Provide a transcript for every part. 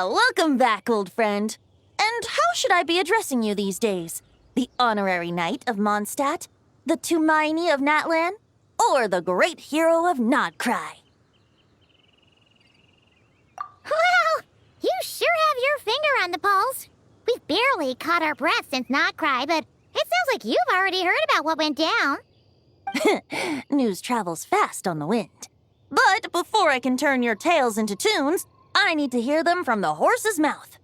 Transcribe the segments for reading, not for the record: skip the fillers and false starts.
Welcome back, old friend. And how should I be addressing you these days? The honorary knight of Mondstadt? The Tumaini of Natlan? Or the great hero of Nodcry? Well, you sure have your finger on the pulse. We've barely caught our breath since Nodcry, but it sounds like you've already heard about what went down. News travels fast on the wind. But before I can turn your tales into tunes, I need to hear them from the horse's mouth.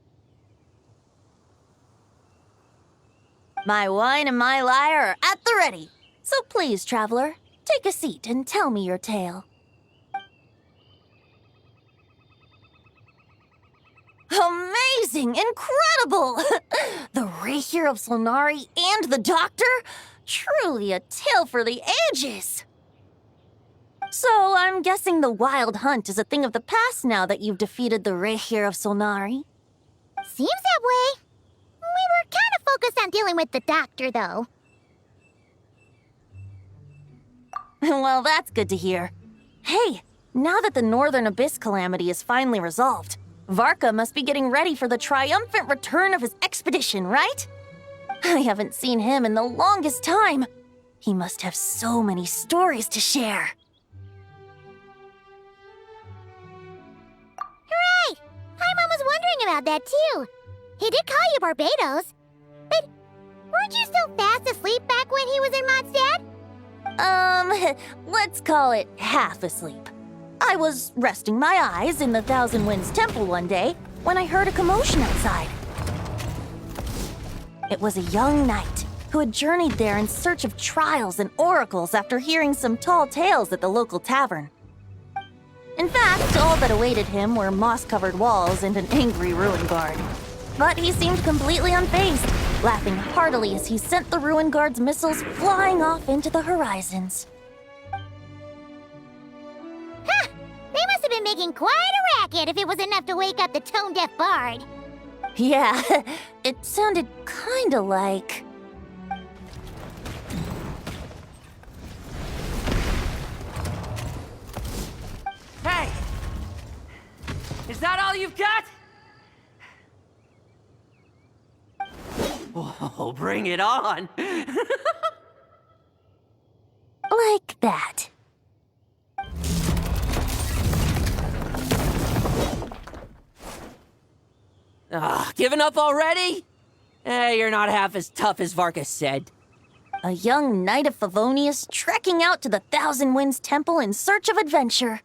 My wine and my lyre are at the ready. So please, traveler, take a seat and tell me your tale. Amazing! Incredible! The Rapier of Solnari and the Doctor? Truly a tale for the ages! So, I'm guessing the Wild Hunt is a thing of the past now that you've defeated the Rapier of Solnari? Seems that way. We were kind of focused on dealing with the Doctor, though. Well, that's good to hear. Hey, now that the Northern Abyss calamity is finally resolved, Varka must be getting ready for the triumphant return of his expedition, right? I haven't seen him in the longest time. He must have so many stories to share. Right! Paimon was wondering about that, too. He did call you Barbados. But weren't you still fast asleep back when he was in Mondstadt? Let's call it half asleep. I was resting my eyes in the Thousand Winds Temple one day when I heard a commotion outside. It was a young knight who had journeyed there in search of trials and oracles after hearing some tall tales at the local tavern. In fact, all that awaited him were moss-covered walls and an angry ruin guard. But he seemed completely unfazed, laughing heartily as he sent the ruin guard's missiles flying off into the horizons. Huh! They must have been making quite a racket if it was enough to wake up the tone-deaf bard. Yeah, it sounded kinda like... Hey! Is that all you've got? Oh, bring it on! like that. Giving up already? You're not half as tough as Varka said. A young knight of Favonius trekking out to the Thousand Winds Temple in search of adventure.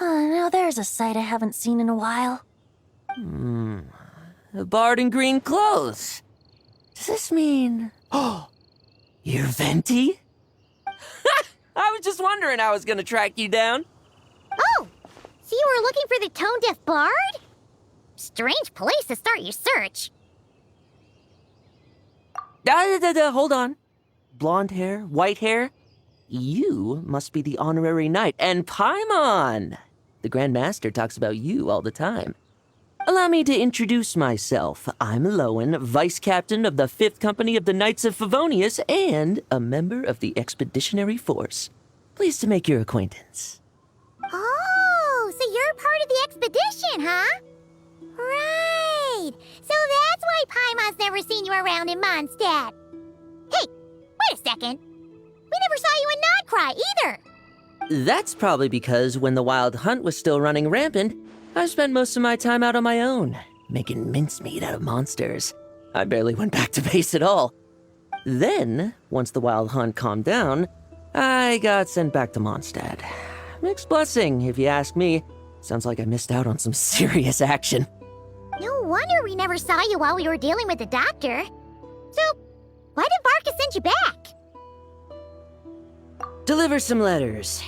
Now there's a sight I haven't seen in a while. A bard in green clothes. Does this mean... Oh, you're Venti? I was just wondering I was gonna track you down. Oh! So you were looking for the tone-deaf bard? Strange place to start your search. Hold on. Blonde hair, white hair. You must be the honorary knight, and Paimon! The Grand Master talks about you all the time. Allow me to introduce myself. I'm Lowen, Vice Captain of the 5th Company of the Knights of Favonius, and a member of the Expeditionary Force. Pleased to make your acquaintance. Oh, so you're part of the expedition, huh? Right! So that's why Paimon's never seen you around in Mondstadt. Hey, wait a second. We never saw you in Nodcry either. That's probably because when the Wild Hunt was still running rampant, I spent most of my time out on my own, making mincemeat out of monsters. I barely went back to base at all. Then, once the Wild Hunt calmed down, I got sent back to Mondstadt. Mixed blessing, if you ask me. Sounds like I missed out on some serious action. No wonder we never saw you while we were dealing with the Doctor. So, why did Varka send you back? Deliver some letters.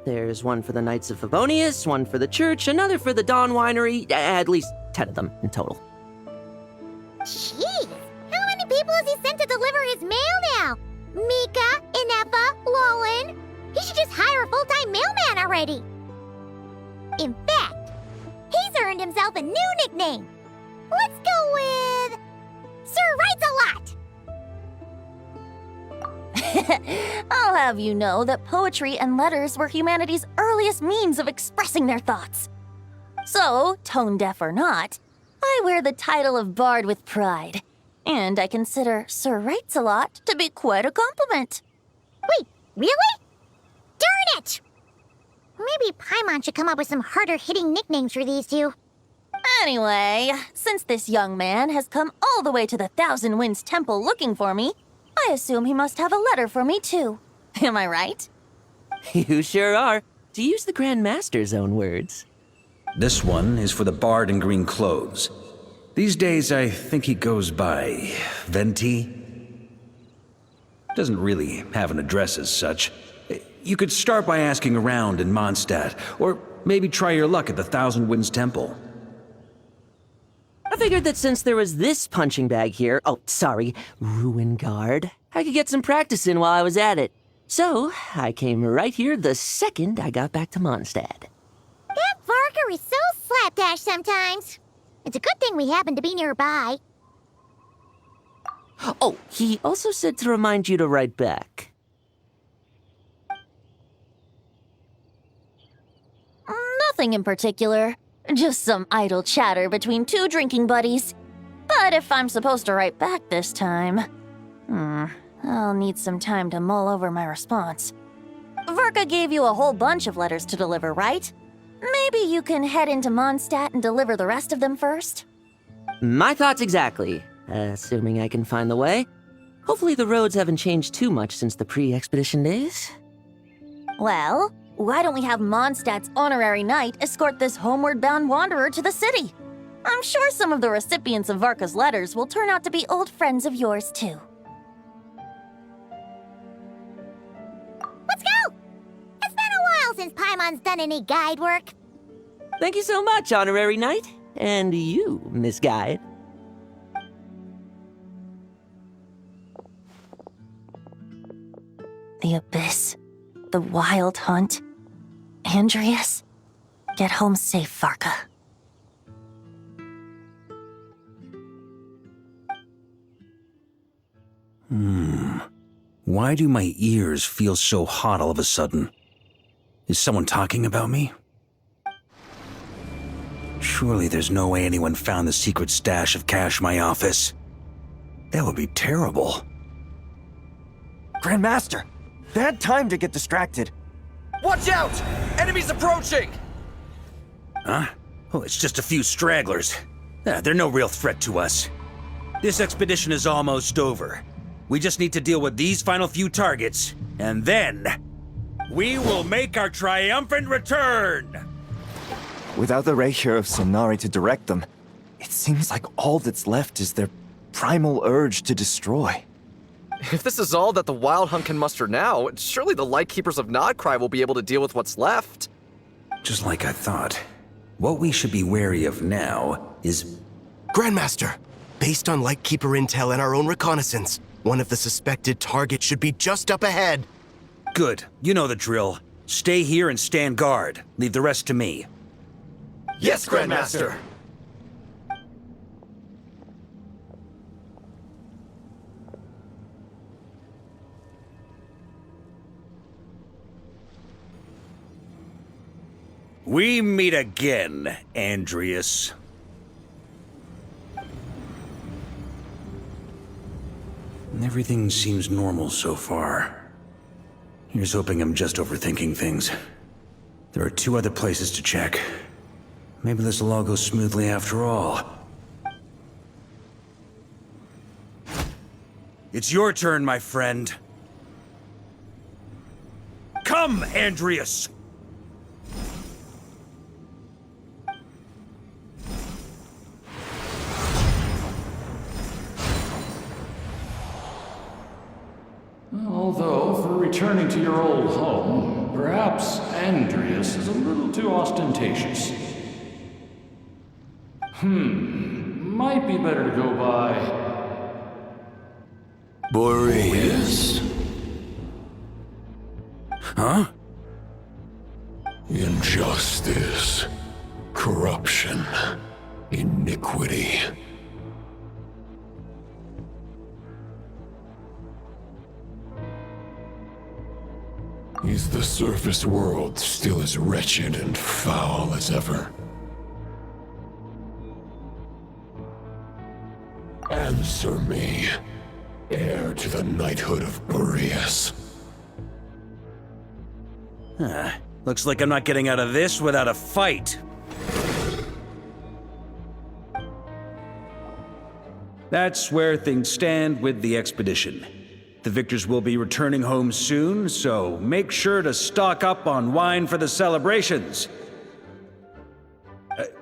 There's one for the Knights of Favonius, one for the church, another for the Dawn Winery, at least 10 of them in total. Jeez, how many people has he sent to deliver his mail now? Mika, Inefa, Lowen. He should just hire a full-time mailman already. In fact, he's earned himself a new nickname. Let's go with... Sir Writes a Lot. I'll have you know that poetry and letters were humanity's earliest means of expressing their thoughts. So, tone deaf or not, I wear the title of Bard with pride. And I consider Sir Writes-a-Lot to be quite a compliment. Wait, really? Darn it! Maybe Paimon should come up with some harder-hitting nicknames for these two. Anyway, since this young man has come all the way to the Thousand Winds Temple looking for me, I assume he must have a letter for me too. Am I right? You sure are, to use the Grand Master's own words. This one is for the bard in green clothes. These days, I think he goes by Venti. Doesn't really have an address as such. You could start by asking around in Mondstadt, or maybe try your luck at the Thousand Winds Temple. I figured that since there was this punching bag here, Ruin Guard, I could get some practice in while I was at it. So, I came right here the second I got back to Mondstadt. That Varka is so slapdash sometimes. It's a good thing we happen to be nearby. Oh, he also said to remind you to write back. Nothing in particular. Just some idle chatter between two drinking buddies. But if I'm supposed to write back this time, I'll need some time to mull over my response. Varka gave you a whole bunch of letters to deliver, right? Maybe you can head into Mondstadt and deliver the rest of them first? My thoughts exactly, assuming I can find the way. Hopefully the roads haven't changed too much since the pre-expedition days. Well, why don't we have Mondstadt's honorary knight escort this homeward-bound wanderer to the city? I'm sure some of the recipients of Varka's letters will turn out to be old friends of yours, too. Let's go! It's been a while since Paimon's done any guide work. Thank you so much, honorary knight. And you, Miss Guide. The Abyss. The Wild Hunt. Andreas. Get home safe, Varka. Why do my ears feel so hot all of a sudden? Is someone talking about me? Surely there's no way anyone found the secret stash of cash in my office. That would be terrible. Grandmaster, bad time to get distracted. Watch out! Enemies approaching! Huh? Oh, it's just a few stragglers. They're no real threat to us. This expedition is almost over. We just need to deal with these final few targets, and then we will make our triumphant return! Without the Reikir of Sonari to direct them, it seems like all that's left is their primal urge to destroy. If this is all that the Wild Hunt can muster now, surely the Lightkeepers of Nodcry will be able to deal with what's left. Just like I thought. What we should be wary of now is... Grandmaster, based on Lightkeeper intel and our own reconnaissance, one of the suspected targets should be just up ahead. Good. You know the drill. Stay here and stand guard. Leave the rest to me. Yes, Grandmaster! We meet again, Andreas. Everything seems normal so far. Here's hoping I'm just overthinking things. There are 2 other places to check. Maybe this will all go smoothly after all. It's your turn, my friend. Come, Andreas! Although, for returning to your old home, perhaps Andreas is a little too ostentatious. Might be better to go by... Boreas. Huh? Injustice. Corruption. Iniquity. Is the surface world still as wretched and foul as ever? Answer me, heir to the knighthood of Boreas. Looks like I'm not getting out of this without a fight. That's where things stand with the expedition. The victors will be returning home soon, so make sure to stock up on wine for the celebrations.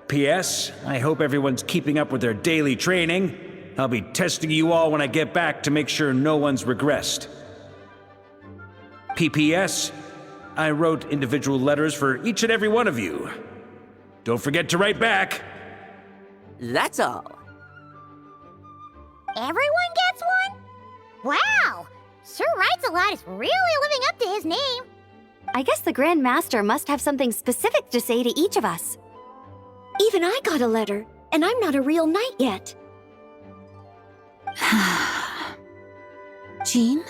P.S. I hope everyone's keeping up with their daily training. I'll be testing you all when I get back to make sure no one's regressed. P.P.S. I wrote individual letters for each and every one of you. Don't forget to write back. That's all. Everyone gets one? Wow! Sir Writes-A-Lot is really living up to his name. I guess the Grand Master must have something specific to say to each of us. Even I got a letter, and I'm not a real knight yet. Jean?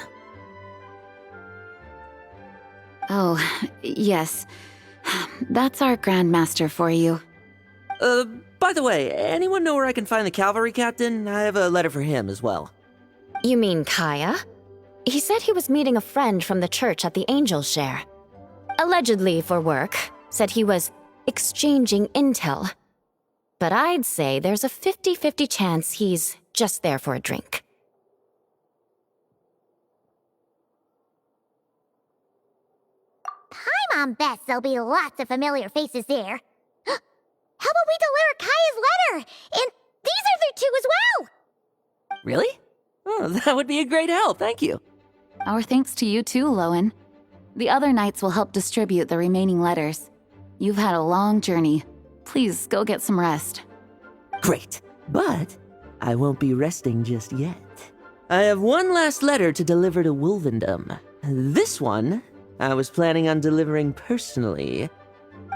Oh, yes. That's our Grand Master for you. By the way, anyone know where I can find the cavalry captain? I have a letter for him as well. You mean Kaya? He said he was meeting a friend from the church at the Angel Share. Allegedly for work. Said he was exchanging intel. But I'd say there's a 50-50 chance he's just there for a drink. Paimon bets there'll be lots of familiar faces there. How about we deliver Kaya's letter? And these are there too as well! Really? Oh, that would be a great help, thank you. Our thanks to you too, Lowen. The other knights will help distribute the remaining letters. You've had a long journey. Please go get some rest. Great, but I won't be resting just yet. I have one last letter to deliver to Wolvendom. This one, I was planning on delivering personally.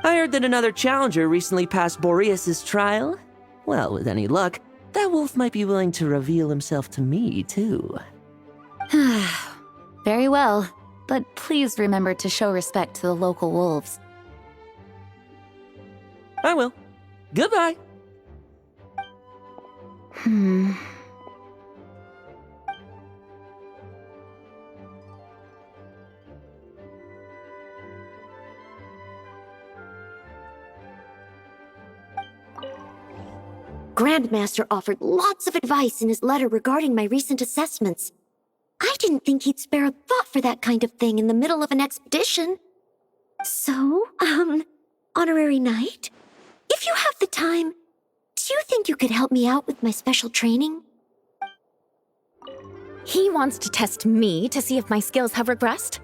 I heard that another challenger recently passed Boreas' trial. Well, with any luck, that wolf might be willing to reveal himself to me, too. Very well, but please remember to show respect to the local wolves. I will. Goodbye. Grandmaster offered lots of advice in his letter regarding my recent assessments. I didn't think he'd spare a thought for that kind of thing in the middle of an expedition. So, Honorary Knight, if you have the time, do you think you could help me out with my special training? He wants to test me to see if my skills have regressed?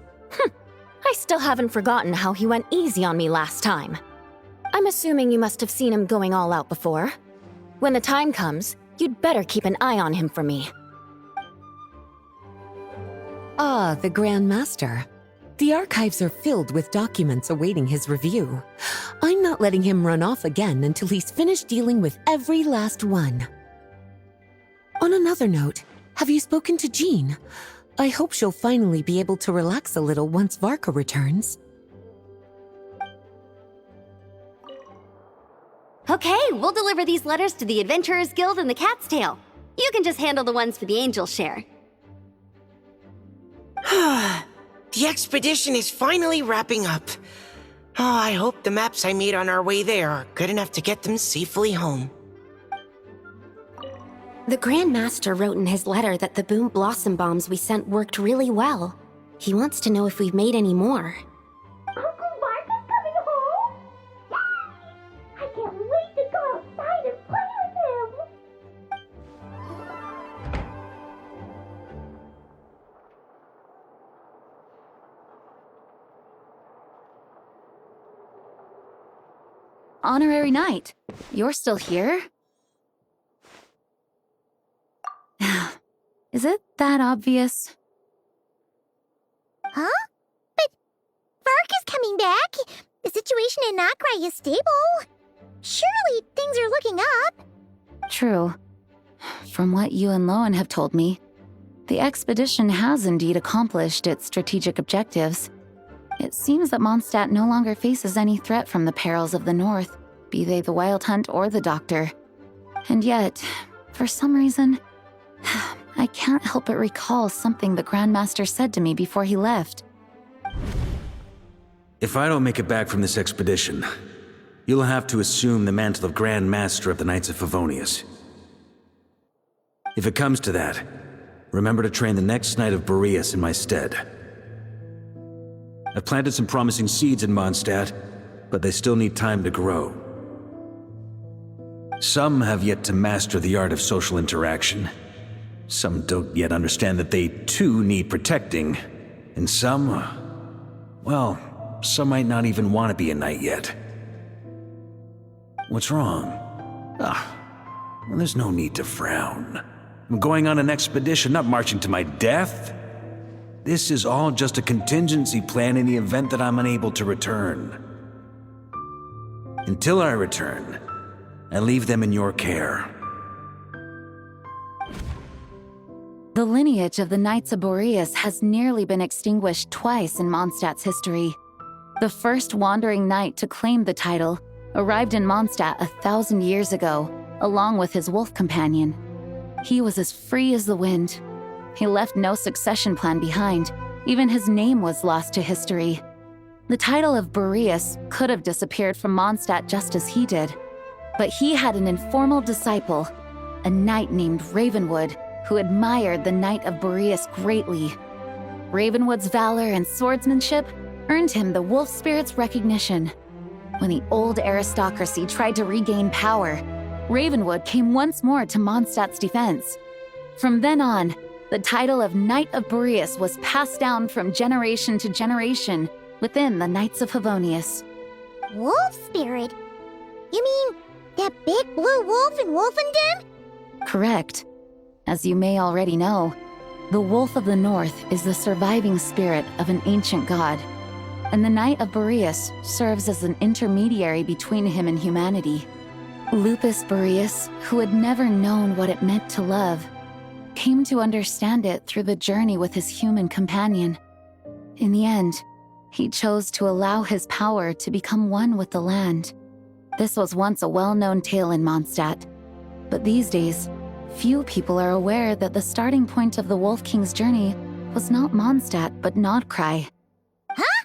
I still haven't forgotten how he went easy on me last time. I'm assuming you must have seen him going all out before. When the time comes, you'd better keep an eye on him for me. Ah, the Grand Master. The archives are filled with documents awaiting his review. I'm not letting him run off again until he's finished dealing with every last one. On another note, have you spoken to Jean? I hope she'll finally be able to relax a little once Varka returns. Okay, we'll deliver these letters to the Adventurers Guild and the Cat's Tail. You can just handle the ones for the Angel Share. The expedition is finally wrapping up. Oh, I hope the maps I made on our way there are good enough to get them safely home. The Grand Master wrote in his letter that the Boom Blossom bombs we sent worked really well. He wants to know if we've made any more. Uncle Varka's coming home? Yay! I can't wait to go outside and play with him! Honorary Knight, you're still here? Is it that obvious? Huh? But Varka's coming back. The situation in Nokrai is stable. Surely things are looking up. True. From what you and Lowen have told me, the expedition has indeed accomplished its strategic objectives. It seems that Mondstadt no longer faces any threat from the perils of the North, be they the Wild Hunt or the Doctor. And yet, for some reason, I can't help but recall something the Grandmaster said to me before he left. If I don't make it back from this expedition, you'll have to assume the mantle of Grand Master of the Knights of Favonius. If it comes to that, remember to train the next Knight of Boreas in my stead. I've planted some promising seeds in Mondstadt, but they still need time to grow. Some have yet to master the art of social interaction. Some don't yet understand that they too need protecting. And some, well, some might not even want to be a knight yet. What's wrong? Well, there's no need to frown. I'm going on an expedition, not marching to my death. This is all just a contingency plan in the event that I'm unable to return. Until I return, I leave them in your care. The lineage of the Knights of Boreas has nearly been extinguished twice in Mondstadt's history. The first wandering knight to claim the title arrived in Mondstadt 1,000 years ago, along with his wolf companion. He was as free as the wind. He left no succession plan behind. Even his name was lost to history. The title of Boreas could have disappeared from Mondstadt just as he did. But he had an informal disciple, a knight named Ravenwood, who admired the Knight of Boreas greatly. Ravenwood's valor and swordsmanship earned him the wolf spirit's recognition. When the old aristocracy tried to regain power, Ravenwood came once more to Mondstadt's defense. From then on, the title of Knight of Boreas was passed down from generation to generation within the Knights of Favonius. Wolf spirit? You mean that big blue wolf in Wolfenden? Correct. As you may already know, the Wolf of the North is the surviving spirit of an ancient god, and the Knight of Boreas serves as an intermediary between him and humanity. Lupus Boreas, who had never known what it meant to love, came to understand it through the journey with his human companion. In the end, he chose to allow his power to become one with the land. This was once a well-known tale in Mondstadt, but these days, few people are aware that the starting point of the Wolf King's journey was not Mondstadt, but Nodcry. Huh?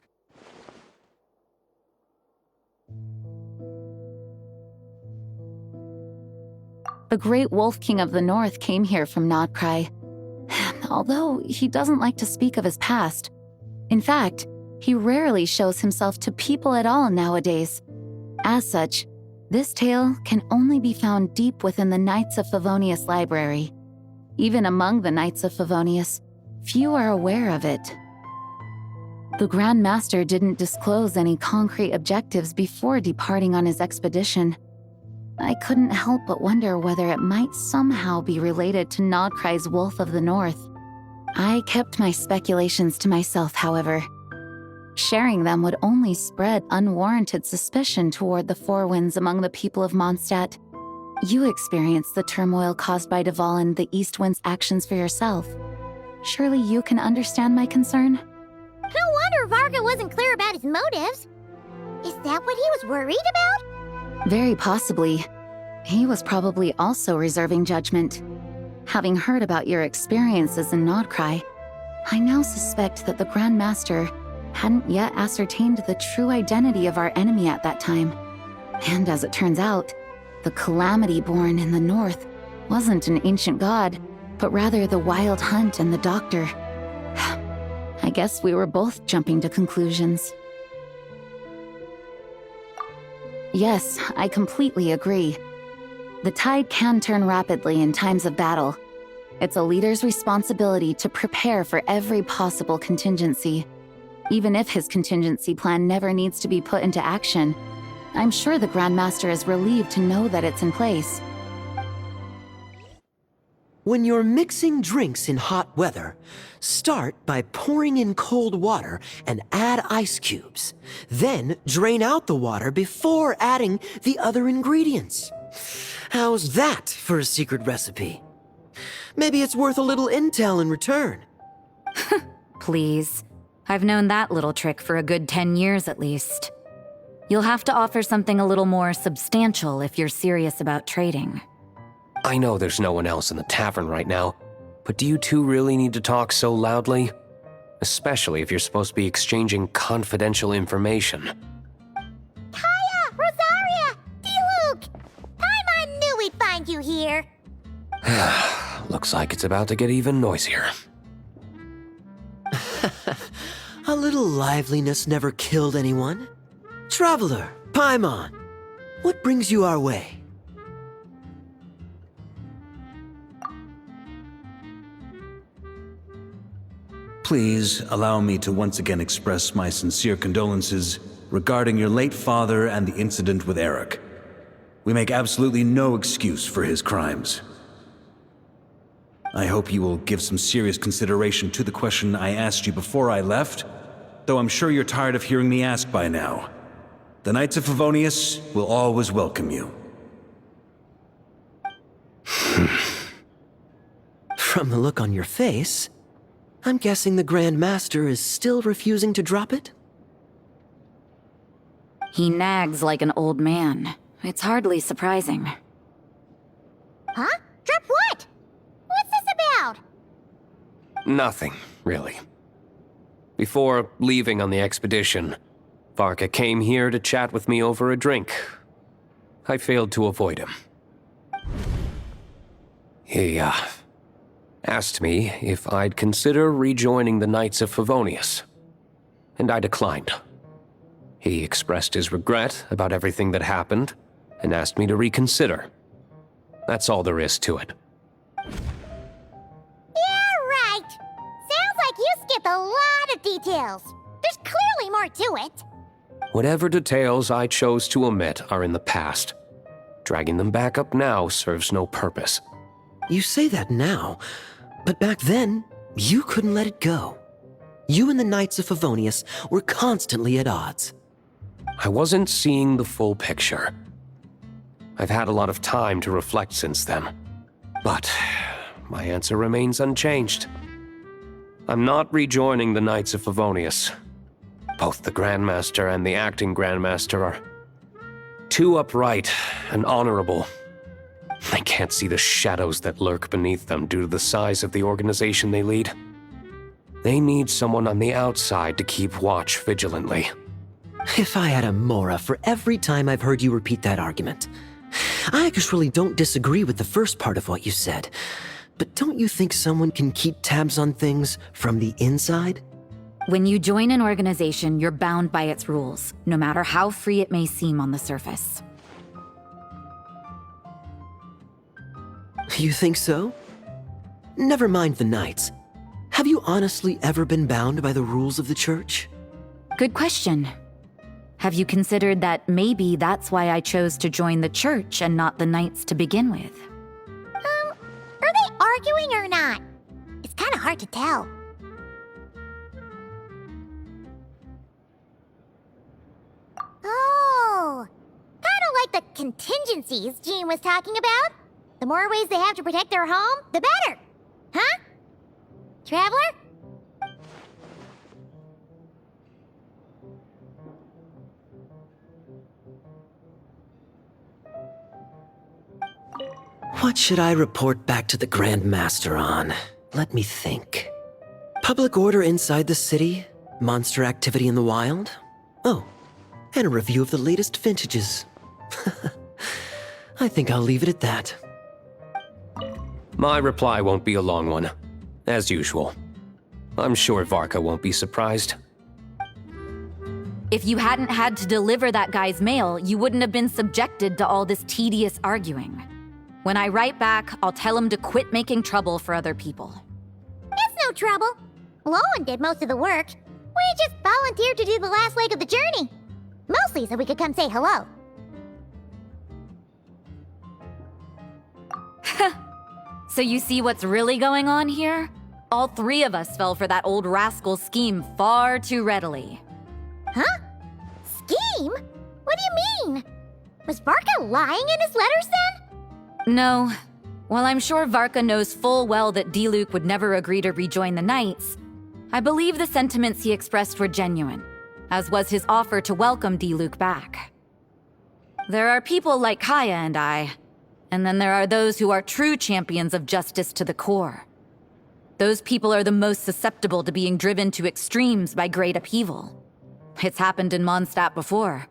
The great Wolf King of the North came here from Nodcry, although he doesn't like to speak of his past. In fact, he rarely shows himself to people at all nowadays. As such, this tale can only be found deep within the Knights of Favonius library. Even among the Knights of Favonius, few are aware of it. The Grand Master didn't disclose any concrete objectives before departing on his expedition. I couldn't help but wonder whether it might somehow be related to Nodcry's Wolf of the North. I kept my speculations to myself, however. Sharing them would only spread unwarranted suspicion toward the Four Winds among the people of Mondstadt. You experienced the turmoil caused by Dvalin the East Wind's actions for yourself. Surely you can understand my concern? No wonder Varka wasn't clear about his motives. Is that what he was worried about? Very possibly. He was probably also reserving judgment. Having heard about your experiences in Nodcry, I now suspect that the Grand Master hadn't yet ascertained the true identity of our enemy at that time. And as it turns out, the calamity born in the north wasn't an ancient god, but rather the Wild Hunt and the Doctor. I guess we were both jumping to conclusions. Yes, I completely agree. The tide can turn rapidly in times of battle. It's a leader's responsibility to prepare for every possible contingency. Even if his contingency plan never needs to be put into action, I'm sure the Grand Master is relieved to know that it's in place. When you're mixing drinks in hot weather, start by pouring in cold water and add ice cubes. Then drain out the water before adding the other ingredients. How's that for a secret recipe? Maybe it's worth a little intel in return. Please. I've known that little trick for a good 10 years at least. You'll have to offer something a little more substantial if you're serious about trading. I know there's no one else in the tavern right now, but do you two really need to talk so loudly? Especially if you're supposed to be exchanging confidential information. Kaya! Rosaria! Dialog! Paimon knew we'd find you here. Looks like it's about to get even noisier. A little liveliness never killed anyone. Traveler, Paimon, what brings you our way? Please allow me to once again express my sincere condolences regarding your late father and the incident with Eric. We make absolutely no excuse for his crimes. I hope you will give some serious consideration to the question I asked you before I left, though I'm sure you're tired of hearing me ask by now. The Knights of Favonius will always welcome you. From the look on your face, I'm guessing the Grand Master is still refusing to drop it? He nags like an old man. It's hardly surprising. Huh? Drop what? What's this about? Nothing, really. Before leaving on the expedition, Varka came here to chat with me over a drink. I failed to avoid him. He, asked me if I'd consider rejoining the Knights of Favonius, and I declined. He expressed his regret about everything that happened, and asked me to reconsider. That's all there is to it. Yeah, right. Sounds like you skipped a lot of details. There's clearly more to it. Whatever details I chose to omit are in the past. Dragging them back up now serves no purpose. You say that now, but back then, you couldn't let it go. You and the Knights of Favonius were constantly at odds. I wasn't seeing the full picture. I've had a lot of time to reflect since then. But my answer remains unchanged. I'm not rejoining the Knights of Favonius. Both the Grandmaster and the acting Grandmaster are too upright and honorable. I can't see the shadows that lurk beneath them due to the size of the organization they lead. They need someone on the outside to keep watch vigilantly. If I had a Mora for every time I've heard you repeat that argument. I actually don't disagree with the first part of what you said, but don't you think someone can keep tabs on things from the inside? When you join an organization, you're bound by its rules, no matter how free it may seem on the surface. You think so? Never mind the Knights. Have you honestly ever been bound by the rules of the Church? Good question. Have you considered that maybe that's why I chose to join the Church and not the Knights to begin with? Are they arguing or not? It's kind of hard to tell. Oh, kind of like the contingencies Jean was talking about. The more ways they have to protect their home, the better. Huh? Traveler? What should I report back to the Grand Master on? Let me think. Public order inside the city? Monster activity in the wild? Oh, and a review of the latest vintages. I think I'll leave it at that. My reply won't be a long one, as usual. I'm sure Varka won't be surprised. If you hadn't had to deliver that guy's mail, you wouldn't have been subjected to all this tedious arguing. When I write back, I'll tell him to quit making trouble for other people. It's no trouble. Lowen did most of the work. We just volunteered to do the last leg of the journey. Mostly so we could come say hello. So you see what's really going on here? All three of us fell for that old rascal's scheme far too readily. Huh? Scheme? What do you mean? Was Varka lying in his letters then? No. While I'm sure Varka knows full well that Diluc would never agree to rejoin the Knights, I believe the sentiments he expressed were genuine, as was his offer to welcome Diluc back. There are people like Kaya and I, and then there are those who are true champions of justice to the core. Those people are the most susceptible to being driven to extremes by great upheaval. It's happened in Mondstadt before.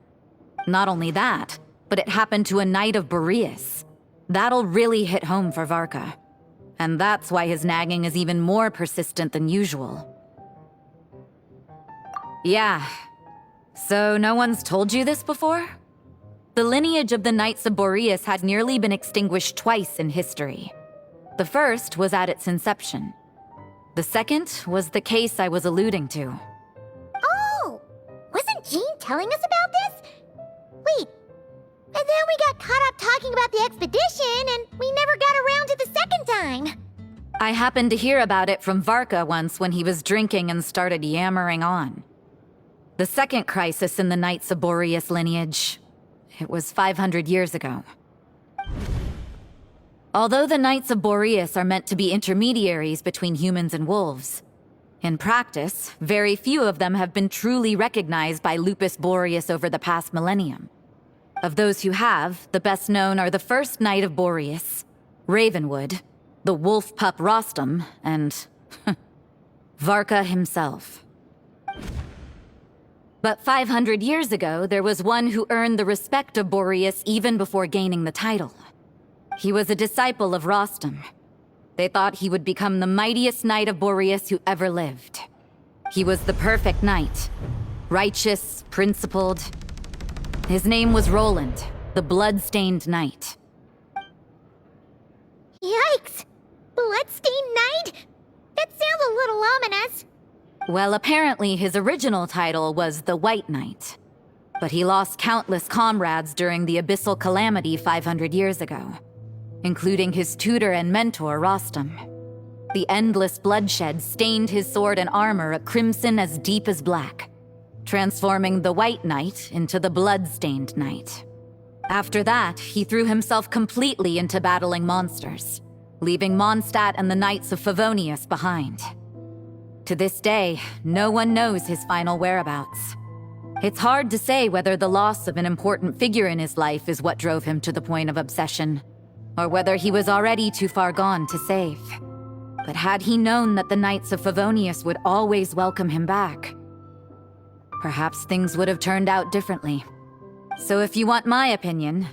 Not only that, but it happened to a Knight of Boreas. That'll really hit home for Varka. And that's why his nagging is even more persistent than usual. Yeah. So no one's told you this before? The lineage of the Knights of Boreas had nearly been extinguished twice in history. The first was at its inception. The second was the case I was alluding to. Oh! Wasn't Jean telling us about this? Wait, and then we got caught up talking about the expedition, and we never got around to the second time. I happened to hear about it from Varka once when he was drinking and started yammering on. The second crisis in the Knights of Boreas lineage. It was 500 years ago. Although the Knights of Boreas are meant to be intermediaries between humans and wolves, in practice, very few of them have been truly recognized by Lupus Boreas over the past millennium. Of those who have, the best known are the first Knight of Boreas, Ravenwood, the wolf pup Rostam, and Varka himself. But 500 years ago, there was one who earned the respect of Boreas even before gaining the title. He was a disciple of Rostam. They thought he would become the mightiest Knight of Boreas who ever lived. He was the perfect knight. Righteous, principled. His name was Roland, the Blood-Stained Knight. Yikes! Bloodstained Knight? That sounds a little ominous. Well, apparently his original title was the White Knight. But he lost countless comrades during the Abyssal Calamity 500 years ago, including his tutor and mentor, Rostam. The endless bloodshed stained his sword and armor a crimson as deep as black, transforming the White Knight into the Blood-Stained Knight. After that, he threw himself completely into battling monsters, leaving Mondstadt and the Knights of Favonius behind. To this day, no one knows his final whereabouts. It's hard to say whether the loss of an important figure in his life is what drove him to the point of obsession, or whether he was already too far gone to save. But had he known that the Knights of Favonius would always welcome him back, perhaps things would have turned out differently. So if you want my opinion,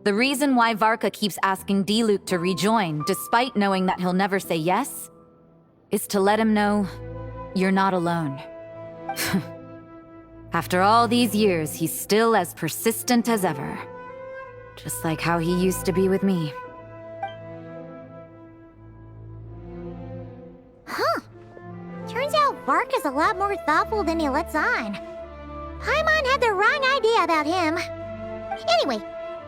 the reason why Varka keeps asking Diluc to rejoin, despite knowing that he'll never say yes, is to let him know you're not alone. After all these years, he's still as persistent as ever. Just like how he used to be with me. Huh. Turns out Varka's a lot more thoughtful than he lets on. Paimon had the wrong idea about him. Anyway,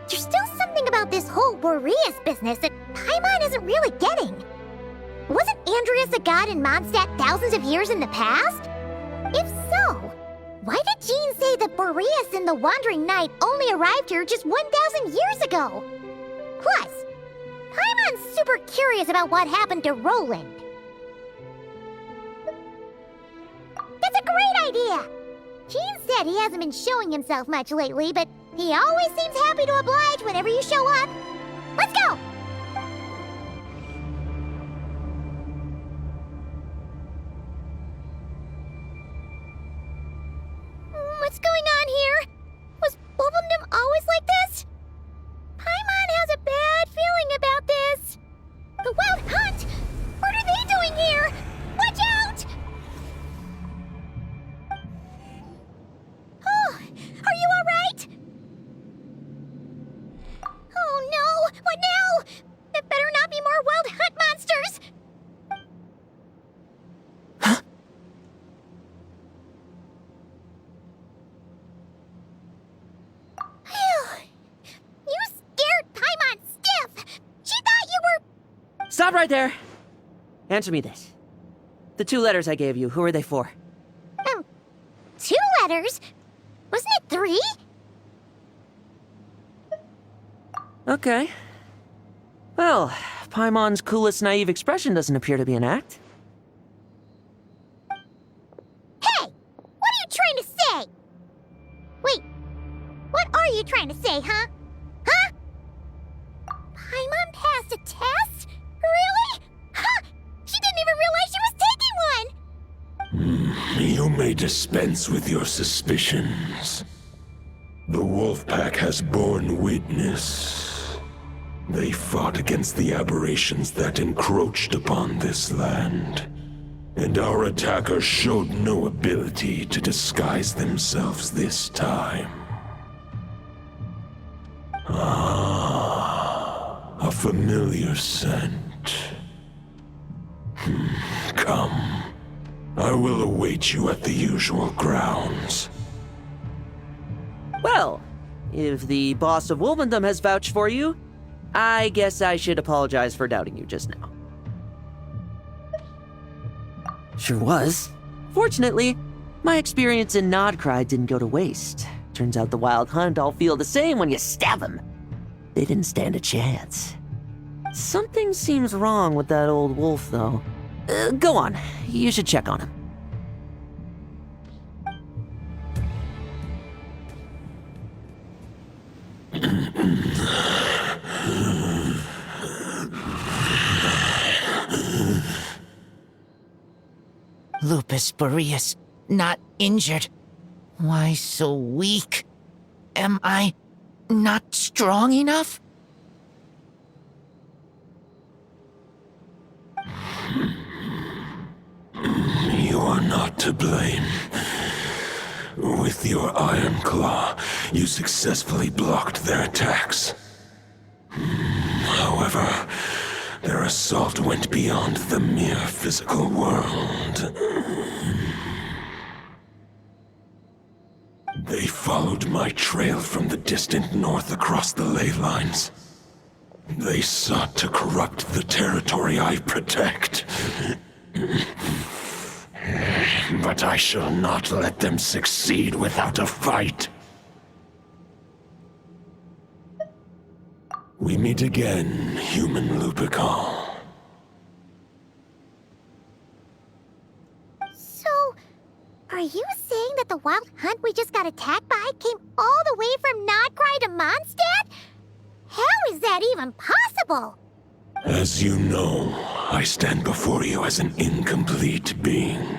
there's still something about this whole Boreas business that Paimon isn't really getting. Wasn't Andreas a god in Mondstadt thousands of years in the past? If so, why did Jean say that Boreas and the Wandering Knight only arrived here just 1,000 years ago? Plus, Paimon's super curious about what happened to Roland. That's a great idea! Jean said he hasn't been showing himself much lately, but he always seems happy to oblige whenever you show up. Let's go! What's going on here? Was Bulbumdum always like this? Paimon has a bad feeling about this. The Wild Hunt? What are they doing here? Watch out! Oh, are you alright? Oh no, what now? There better not be more Wild Hunt monsters! You scared Paimon stiff! She thought you were... Stop right there! Answer me this. The 2 letters I gave you, who are they for? 2 letters? Wasn't it 3? Okay. Well, Paimon's coolest naive expression doesn't appear to be an act. may dispense with your suspicions. The wolf pack has borne witness. They fought against the aberrations that encroached upon this land, and our attackers showed no ability to disguise themselves this time. Ah, a familiar scent. Come. I will await you at the usual grounds. Well, if the boss of Wolvendom has vouched for you, I guess I should apologize for doubting you just now. Sure was. Fortunately, my experience in Nodcry didn't go to waste. Turns out the Wild Hunt all feel the same when you stab them. They didn't stand a chance. Something seems wrong with that old wolf, though. Go on. You should check on him. Lupus Boreas, not injured. Why so weak? Am I not strong enough? You are not to blame. With your Iron Claw, you successfully blocked their attacks. However, their assault went beyond the mere physical world. They followed my trail from the distant north across the ley lines. They sought to corrupt the territory I protect. But I shall not let them succeed without a fight. We meet again, human Lupical. So, are you saying that the Wild Hunt we just got attacked by came all the way from Nodcry to Mondstadt? How is that even possible? As you know, I stand before you as an incomplete being.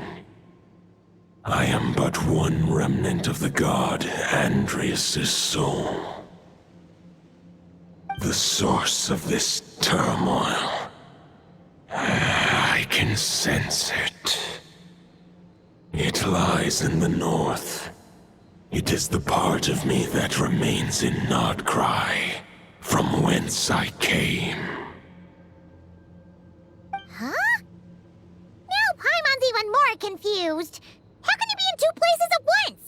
I am but one remnant of the god Andrias' soul. The source of this turmoil. I can sense it. It lies in the north. It is the part of me that remains in Nodcry, from whence I came. Huh? Now Paimon's even more confused. How can he be in two places at once?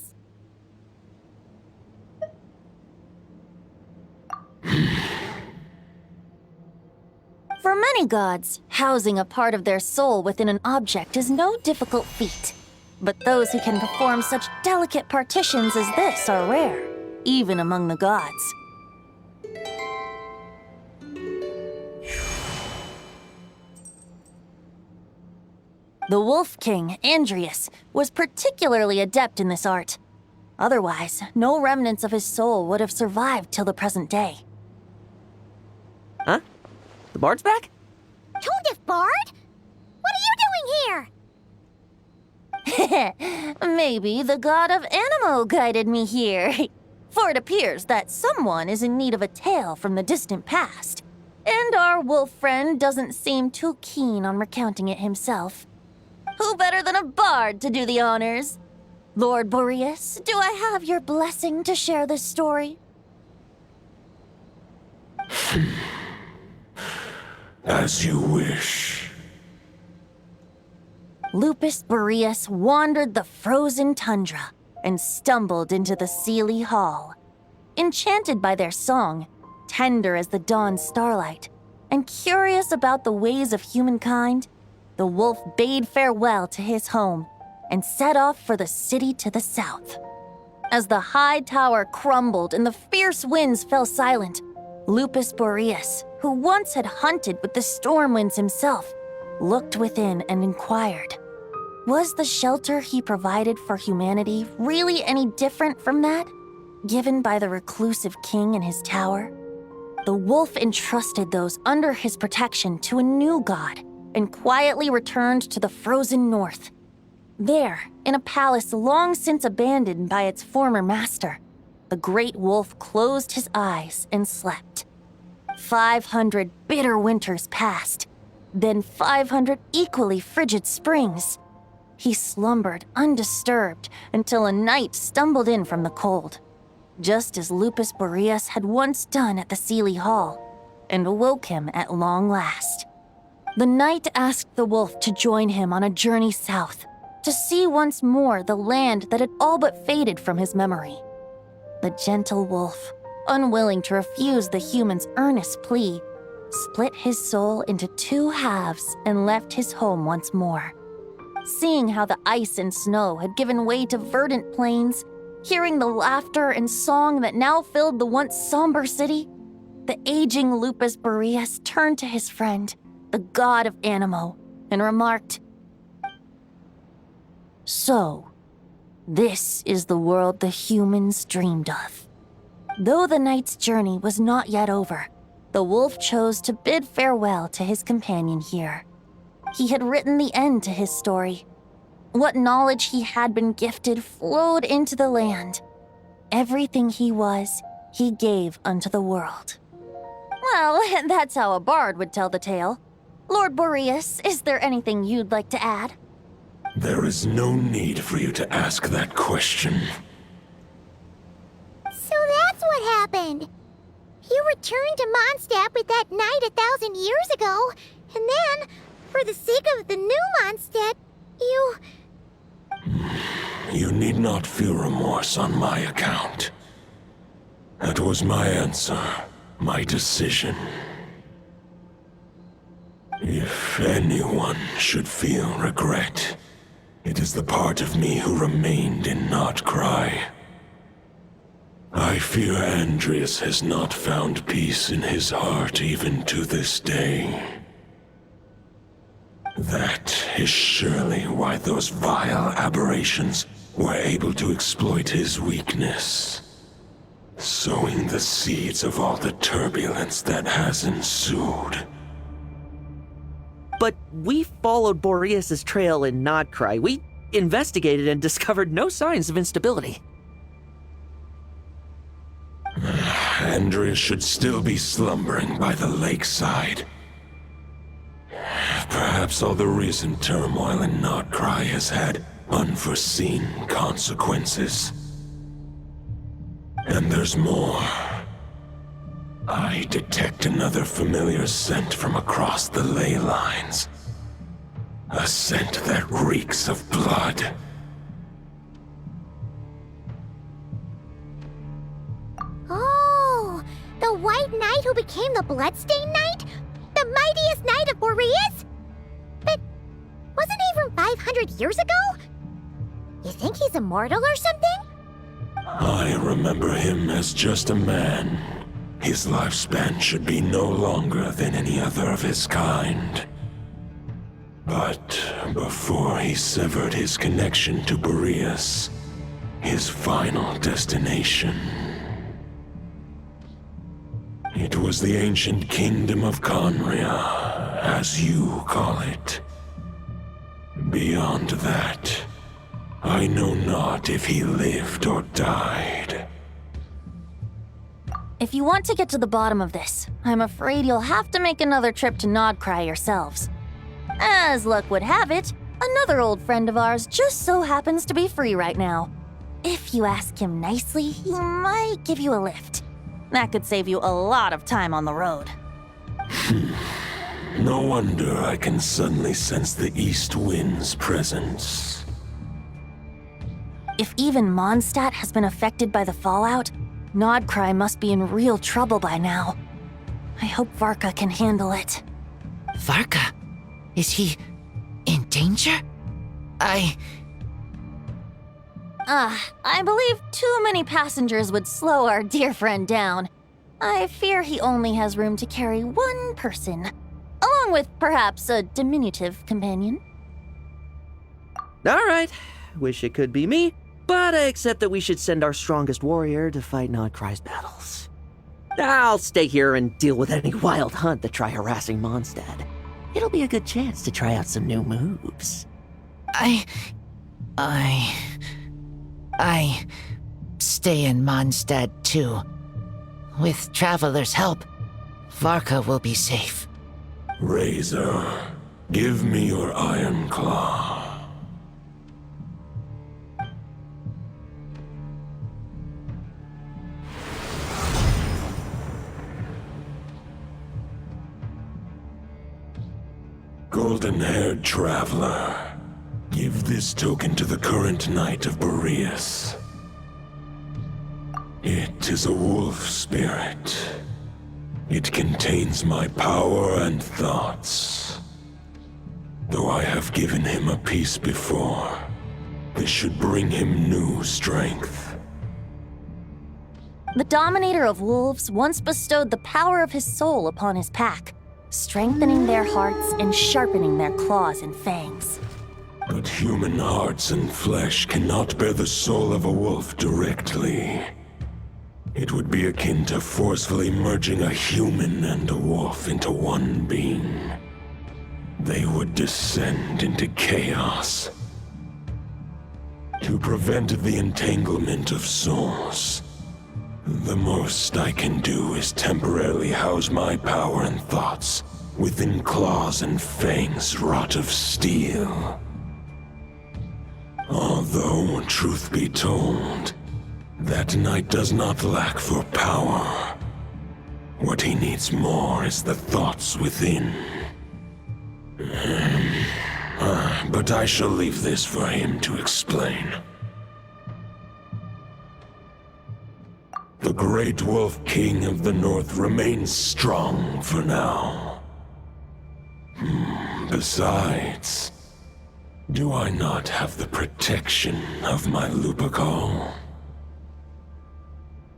For many gods, housing a part of their soul within an object is no difficult feat. But those who can perform such delicate partitions as this are rare, even among the gods. The Wolf King, Andrias, was particularly adept in this art. Otherwise, no remnants of his soul would have survived till the present day. Huh? The bard's back? Toondiff Bard? What are you doing here? Maybe the god of Animo guided me here. For it appears that someone is in need of a tale from the distant past. And our wolf friend doesn't seem too keen on recounting it himself. Who better than a bard to do the honors? Lord Boreas, do I have your blessing to share this story? As you wish. Lupus Boreas wandered the frozen tundra and stumbled into the Seelie Hall. Enchanted by their song, tender as the dawn starlight, and curious about the ways of humankind, the wolf bade farewell to his home and set off for the city to the south. As the high tower crumbled and the fierce winds fell silent, Lupus Boreas, who once had hunted with the storm winds himself, looked within and inquired, was the shelter he provided for humanity really any different from that, given by the reclusive king in his tower? The wolf entrusted those under his protection to a new god and quietly returned to the frozen north. There, in a palace long since abandoned by its former master, the great wolf closed his eyes and slept. 500 bitter winters passed, then 500 equally frigid springs. He slumbered undisturbed until a night stumbled in from the cold, just as Lupus Boreas had once done at the Seelie Hall, and awoke him at long last. The knight asked the wolf to join him on a journey south, to see once more the land that had all but faded from his memory. The gentle wolf, unwilling to refuse the human's earnest plea, split his soul into 2 halves and left his home once more. Seeing how the ice and snow had given way to verdant plains, hearing the laughter and song that now filled the once somber city, the aging Lupus Boreas turned to his friend, the god of Animo, and remarked, "So, this is the world the humans dreamed of." Though the knight's journey was not yet over, the wolf chose to bid farewell to his companion here. He had written the end to his story. What knowledge he had been gifted flowed into the land. Everything he was, he gave unto the world. Well, that's how a bard would tell the tale. Lord Boreas, is there anything you'd like to add? There is no need for you to ask that question. So that's what happened. You returned to Mondstadt with that knight 1,000 years ago, and then, for the sake of the new Mondstadt, you... You need not feel remorse on my account. That was my answer, my decision. If anyone should feel regret, it is the part of me who remained in Notcry. I fear Andreas has not found peace in his heart even to this day. That is surely why those vile aberrations were able to exploit his weakness, sowing the seeds of all the turbulence that has ensued. But we followed Boreas' trail in Nodcry. We investigated and discovered no signs of instability. Andreas should still be slumbering by the lakeside. Perhaps all the recent turmoil in Notcry has had unforeseen consequences. And there's more. I detect another familiar scent from across the ley lines. A scent that reeks of blood. Oh, the White Knight who became the Bloodstained Knight? The mightiest knight of Boreas? But wasn't he from 500 years ago? You think he's immortal or something? I remember him as just a man. His lifespan should be no longer than any other of his kind. But before he severed his connection to Boreas, his final destination, it was the ancient kingdom of Conria, as you call it. Beyond that, I know not if he lived or died. If you want to get to the bottom of this, I'm afraid you'll have to make another trip to Nodcry yourselves. As luck would have it, another old friend of ours just so happens to be free right now. If you ask him nicely, he might give you a lift. That could save you a lot of time on the road. No wonder I can suddenly sense the east wind's presence. If even Mondstadt has been affected by the fallout, Nodcry must be in real trouble by now. I hope Varka can handle it. Varka? Is he in danger? I believe too many passengers would slow our dear friend down. I fear he only has room to carry one person, along with perhaps a diminutive companion. All right, wish it could be me, but I accept that we should send our strongest warrior to fight Nodcry's battles. I'll stay here and deal with any wild hunt that try harassing Mondstadt. It'll be a good chance to try out some new moves. I stay in Mondstadt too. With Traveler's help, Varka will be safe. Razor, give me your iron claw. Golden-haired traveler, give this token to the current Knight of Boreas. It is a wolf spirit. It contains my power and thoughts. Though I have given him a piece before, this should bring him new strength. The Dominator of Wolves once bestowed the power of his soul upon his pack, strengthening their hearts and sharpening their claws and fangs. But human hearts and flesh cannot bear the soul of a wolf directly. It would be akin to forcefully merging a human and a wolf into one being. They would descend into chaos. To prevent the entanglement of souls, the most I can do is temporarily house my power and thoughts within claws and fangs wrought of steel. Although, truth be told, that knight does not lack for power. What he needs more is the thoughts within. But I shall leave this for him to explain. The Great Wolf King of the North remains strong for now. Besides, do I not have the protection of my Lupacol?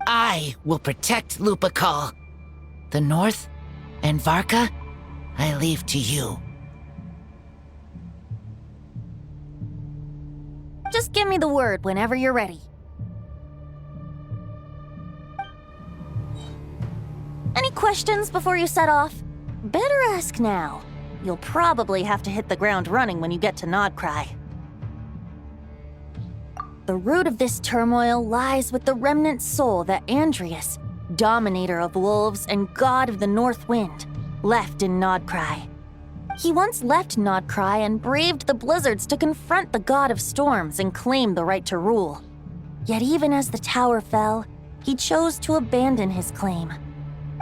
I will protect Lupacol. The North and Varka, I leave to you. Just give me the word whenever you're ready. Any questions before you set off? Better ask now. You'll probably have to hit the ground running when you get to Nodcry. The root of this turmoil lies with the remnant soul that Andreas, Dominator of Wolves and God of the North Wind, left in Nodcry. He once left Nodcry and braved the blizzards to confront the God of Storms and claim the right to rule. Yet even as the tower fell, he chose to abandon his claim.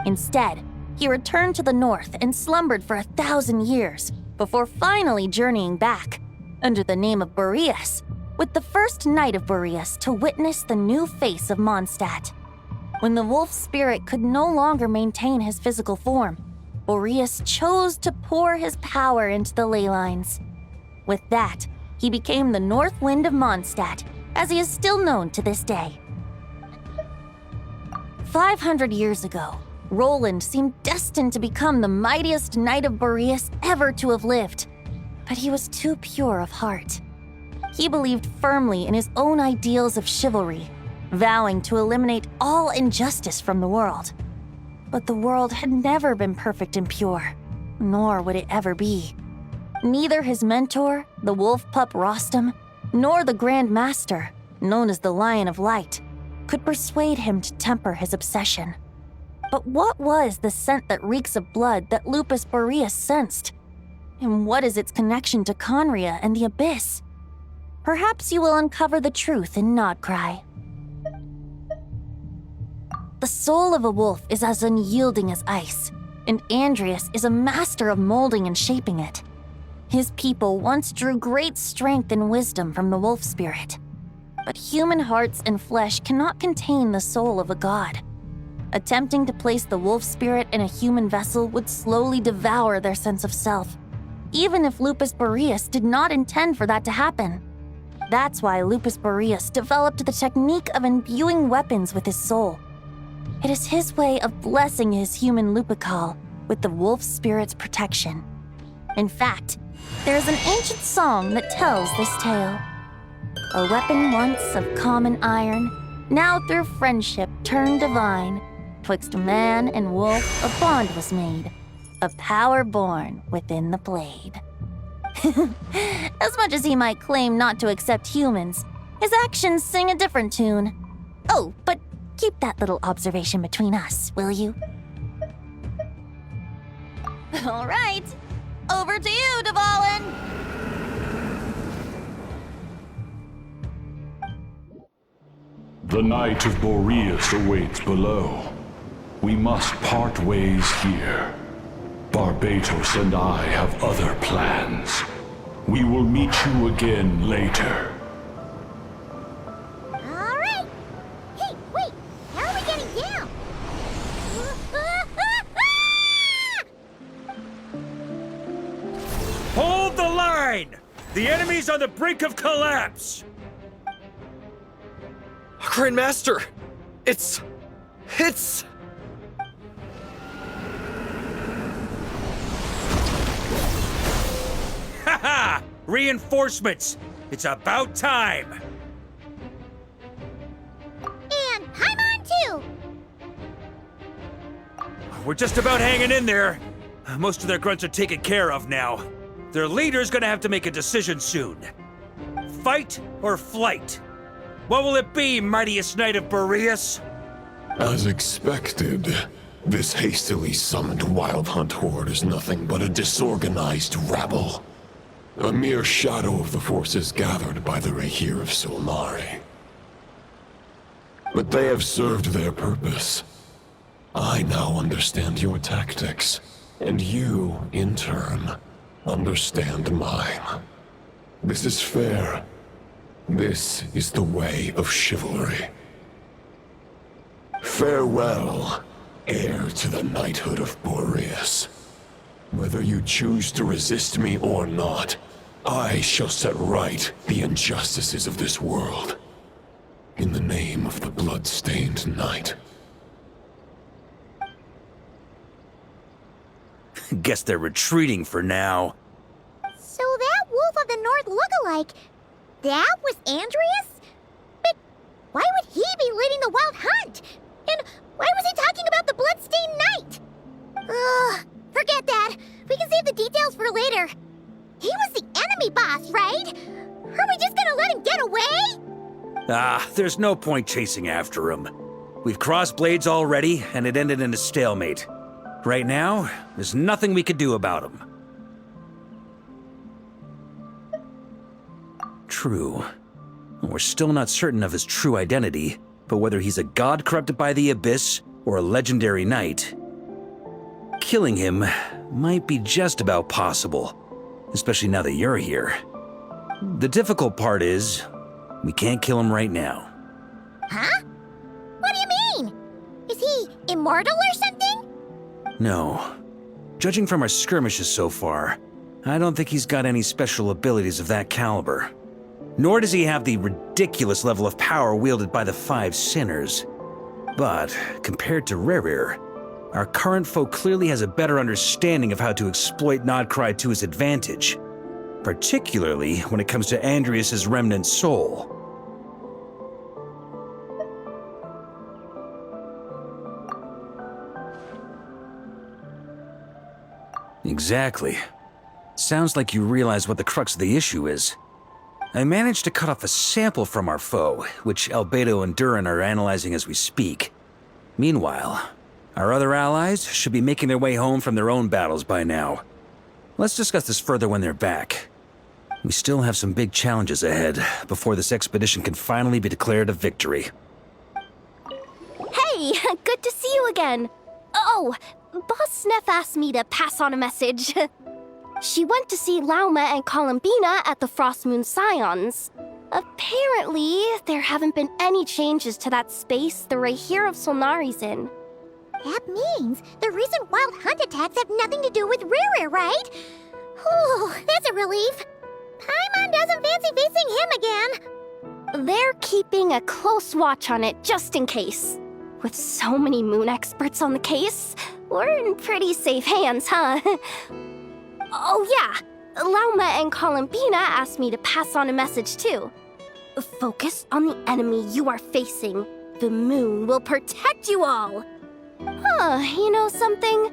Instead, he returned to the north and slumbered for 1,000 years before finally journeying back, under the name of Boreas, with the first Knight of Boreas to witness the new face of Mondstadt. When the wolf spirit could no longer maintain his physical form, Boreas chose to pour his power into the ley lines. With that, he became the North Wind of Mondstadt, as he is still known to this day. 500 years ago, Roland seemed destined to become the mightiest Knight of Boreas ever to have lived, but he was too pure of heart. He believed firmly in his own ideals of chivalry, vowing to eliminate all injustice from the world. But the world had never been perfect and pure, nor would it ever be. Neither his mentor, the wolf pup Rostam, nor the Grand Master, known as the Lion of Light, could persuade him to temper his obsession. But what was the scent that reeks of blood that Lupus Boreas sensed? And what is its connection to Conria and the Abyss? Perhaps you will uncover the truth in Nodcry. The soul of a wolf is as unyielding as ice, and Andreas is a master of molding and shaping it. His people once drew great strength and wisdom from the wolf spirit. But human hearts and flesh cannot contain the soul of a god. Attempting to place the wolf spirit in a human vessel would slowly devour their sense of self, even if Lupus Boreas did not intend for that to happen. That's why Lupus Boreas developed the technique of imbuing weapons with his soul. It is his way of blessing his human Lupacol with the wolf spirit's protection. In fact, there is an ancient song that tells this tale. A weapon once of common iron, now through friendship turned divine. Twixt man and wolf a bond was made, a power born within the blade. As much as he might claim not to accept humans, his actions sing a different tune. Oh, but keep that little observation between us, will you? All right. Over to you, Dvalin! The Knight of Boreas awaits below. We must part ways here. Barbatos and I have other plans. We will meet you again later. Alright! Hey, wait! How are we getting down? Hold the line! The enemy's on the brink of collapse! Grandmaster! It's... Haha! Reinforcements! It's about time! And Paimon too! We're just about hanging in there. Most of their grunts are taken care of now. Their leader's gonna have to make a decision soon. Fight or flight? What will it be, mightiest knight of Boreas? As expected, this hastily summoned Wild Hunt horde is nothing but a disorganized rabble. A mere shadow of the forces gathered by the Rahir of Solnari. But they have served their purpose. I now understand your tactics, and you, in turn, understand mine. This is fair. This is the way of chivalry. Farewell, heir to the knighthood of Boreas. Whether you choose to resist me or not, I shall set right the injustices of this world. In the name of the blood-stained knight. Guess they're retreating for now. So that Wolf of the North lookalike, that was Andreas? But why would he be leading the Wild Hunt? And why was he talking about the Bloodstained Knight? Ugh, forget that. We can save the details for later. He was the enemy boss, right? Are we just gonna let him get away? Ah, there's no point chasing after him. We've crossed blades already, and it ended in a stalemate. Right now, there's nothing we could do about him. True. We're still not certain of his true identity, but whether he's a god corrupted by the Abyss or a legendary knight, killing him might be just about possible, especially now that you're here. The difficult part is, we can't kill him right now. Huh? What do you mean? Is he immortal or something? No. Judging from our skirmishes so far, I don't think he's got any special abilities of that caliber. Nor does he have the ridiculous level of power wielded by the Five Sinners. But, compared to Rerir, our current foe clearly has a better understanding of how to exploit Nodcry to his advantage, particularly when it comes to Andreas' remnant soul. Exactly. Sounds like you realize what the crux of the issue is. I managed to cut off a sample from our foe, which Albedo and Durin are analyzing as we speak. Meanwhile, our other allies should be making their way home from their own battles by now. Let's discuss this further when they're back. We still have some big challenges ahead before this expedition can finally be declared a victory. Hey, good to see you again. Oh, Boss Sneff asked me to pass on a message. She went to see Lauma and Columbina at the Frost Moon Scions. Apparently, there haven't been any changes to that space the Rahir of Solnari's in. That means the recent Wild Hunt attacks have nothing to do with Rerir, right? Whew, that's a relief. Paimon doesn't fancy facing him again. They're keeping a close watch on it just in case. With so many moon experts on the case, we're in pretty safe hands, huh? Oh yeah, Lauma and Columbina asked me to pass on a message too. Focus on the enemy you are facing. The moon will protect you all. Huh, you know something?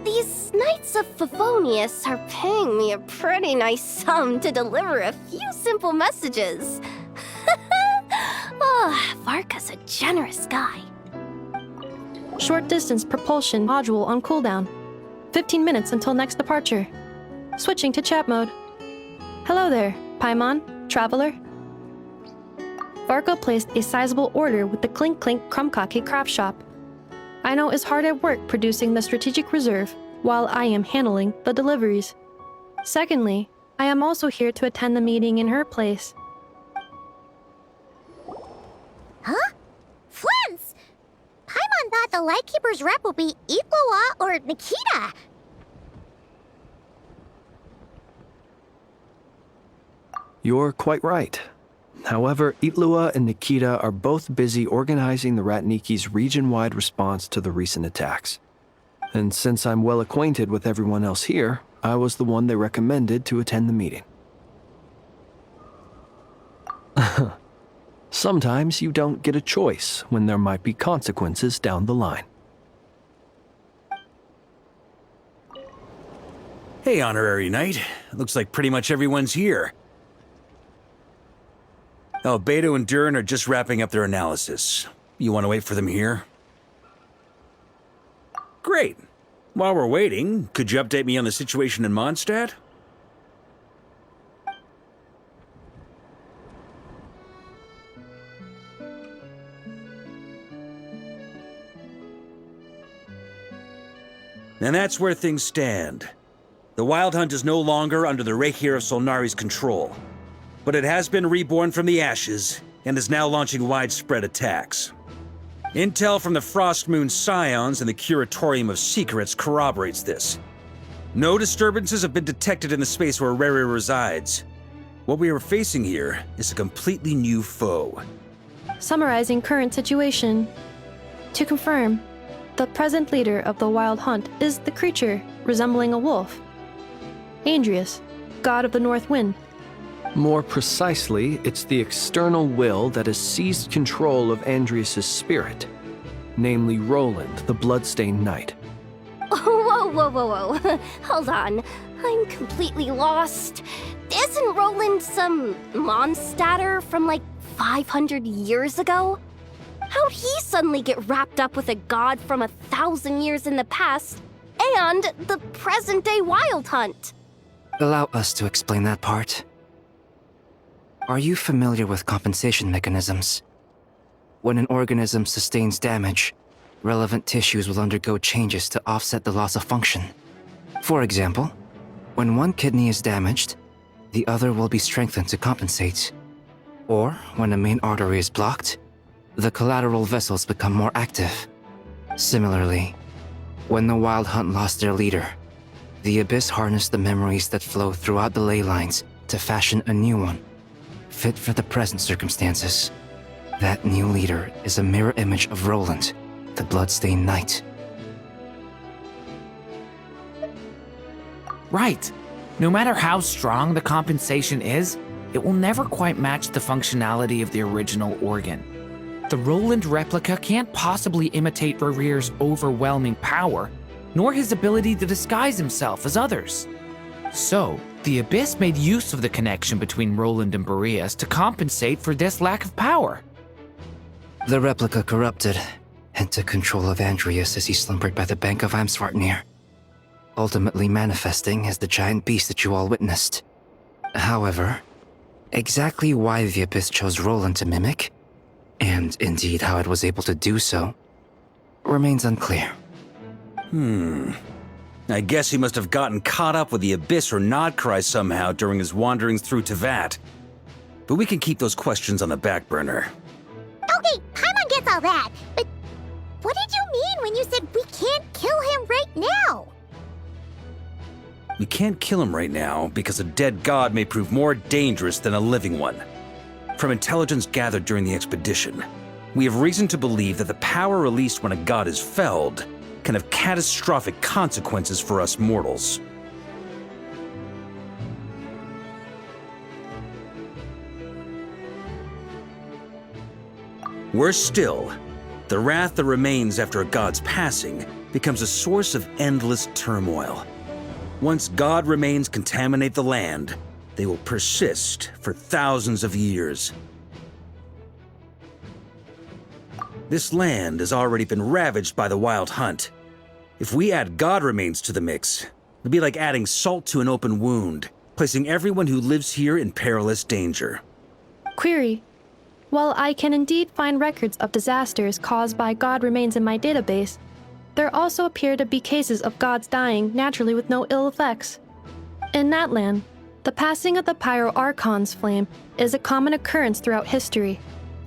these Knights of Favonius are paying me a pretty nice sum to deliver a few simple messages. Oh, Varka's a generous guy. Short distance propulsion module on cooldown. 15 minutes until next departure. Switching to chat mode. Hello there, Paimon, traveler. Varka placed a sizable order with the Clink Clink Krumkake craft shop. I know is hard at work producing the strategic reserve while I am handling the deliveries. Secondly, I am also here to attend the meeting in her place. Huh? Flens! Paimon thought the Lightkeeper's rep would be Iqua or Nikita. You're quite right. However, Itlua and Nikita are both busy organizing the Ratniki's region-wide response to the recent attacks. And since I'm well acquainted with everyone else here, I was the one they recommended to attend the meeting. Sometimes you don't get a choice when there might be consequences down the line. Hey, Honorary Knight. Looks like pretty much everyone's here. Albedo and Durin are just wrapping up their analysis. You want to wait for them here? Great. While we're waiting, could you update me on the situation in Mondstadt? And that's where things stand. The Wild Hunt is no longer under the Reikir of Solnari's control, but it has been reborn from the ashes and is now launching widespread attacks. Intel from the Frostmoon Scions and the Curatorium of Secrets corroborates this. No disturbances have been detected in the space where Rere resides. What we are facing here is a completely new foe. Summarizing current situation. To confirm, the present leader of the Wild Hunt is the creature resembling a wolf. Andrius, god of the North Wind. More precisely, it's the external will that has seized control of Andrius' spirit, namely Roland, the Bloodstained Knight. Whoa, whoa, whoa, whoa. Hold on. I'm completely lost. Isn't Roland some Mondstadter from like 500 years ago? How'd he suddenly get wrapped up with a god from 1,000 years in the past and the present-day Wild Hunt? Allow us to explain that part. Are you familiar with compensation mechanisms? When an organism sustains damage, relevant tissues will undergo changes to offset the loss of function. For example, when one kidney is damaged, the other will be strengthened to compensate. Or when a main artery is blocked, the collateral vessels become more active. Similarly, when the Wild Hunt lost their leader, the Abyss harnessed the memories that flow throughout the ley lines to fashion a new one, fit for the present circumstances. That new leader is a mirror image of Roland, the Bloodstained Knight. Right. No matter how strong the compensation is, it will never quite match the functionality of the original organ. The Roland replica can't possibly imitate Rere's overwhelming power, nor his ability to disguise himself as others. So, the Abyss made use of the connection between Roland and Boreas to compensate for this lack of power. The replica corrupted and took control of Andrius as he slumbered by the bank of Amsvartnir, ultimately manifesting as the giant beast that you all witnessed. However, exactly why the Abyss chose Roland to mimic, and indeed how it was able to do so, remains unclear. I guess he must have gotten caught up with the Abyss or Nodcry somehow during his wanderings through Tevat. But we can keep those questions on the back burner. Okay, Paimon gets all that, but what did you mean when you said we can't kill him right now? We can't kill him right now because a dead god may prove more dangerous than a living one. From intelligence gathered during the expedition, we have reason to believe that the power released when a god is felled can have catastrophic consequences for us mortals. Worse still, the wrath that remains after a god's passing becomes a source of endless turmoil. Once God remains contaminate the land, they will persist for thousands of years. This land has already been ravaged by the Wild Hunt. If we add God remains to the mix, it'd be like adding salt to an open wound, placing everyone who lives here in perilous danger. Query. While I can indeed find records of disasters caused by God remains in my database, there also appear to be cases of gods dying naturally with no ill effects. In that land, the passing of the Pyro-Archon's flame is a common occurrence throughout history,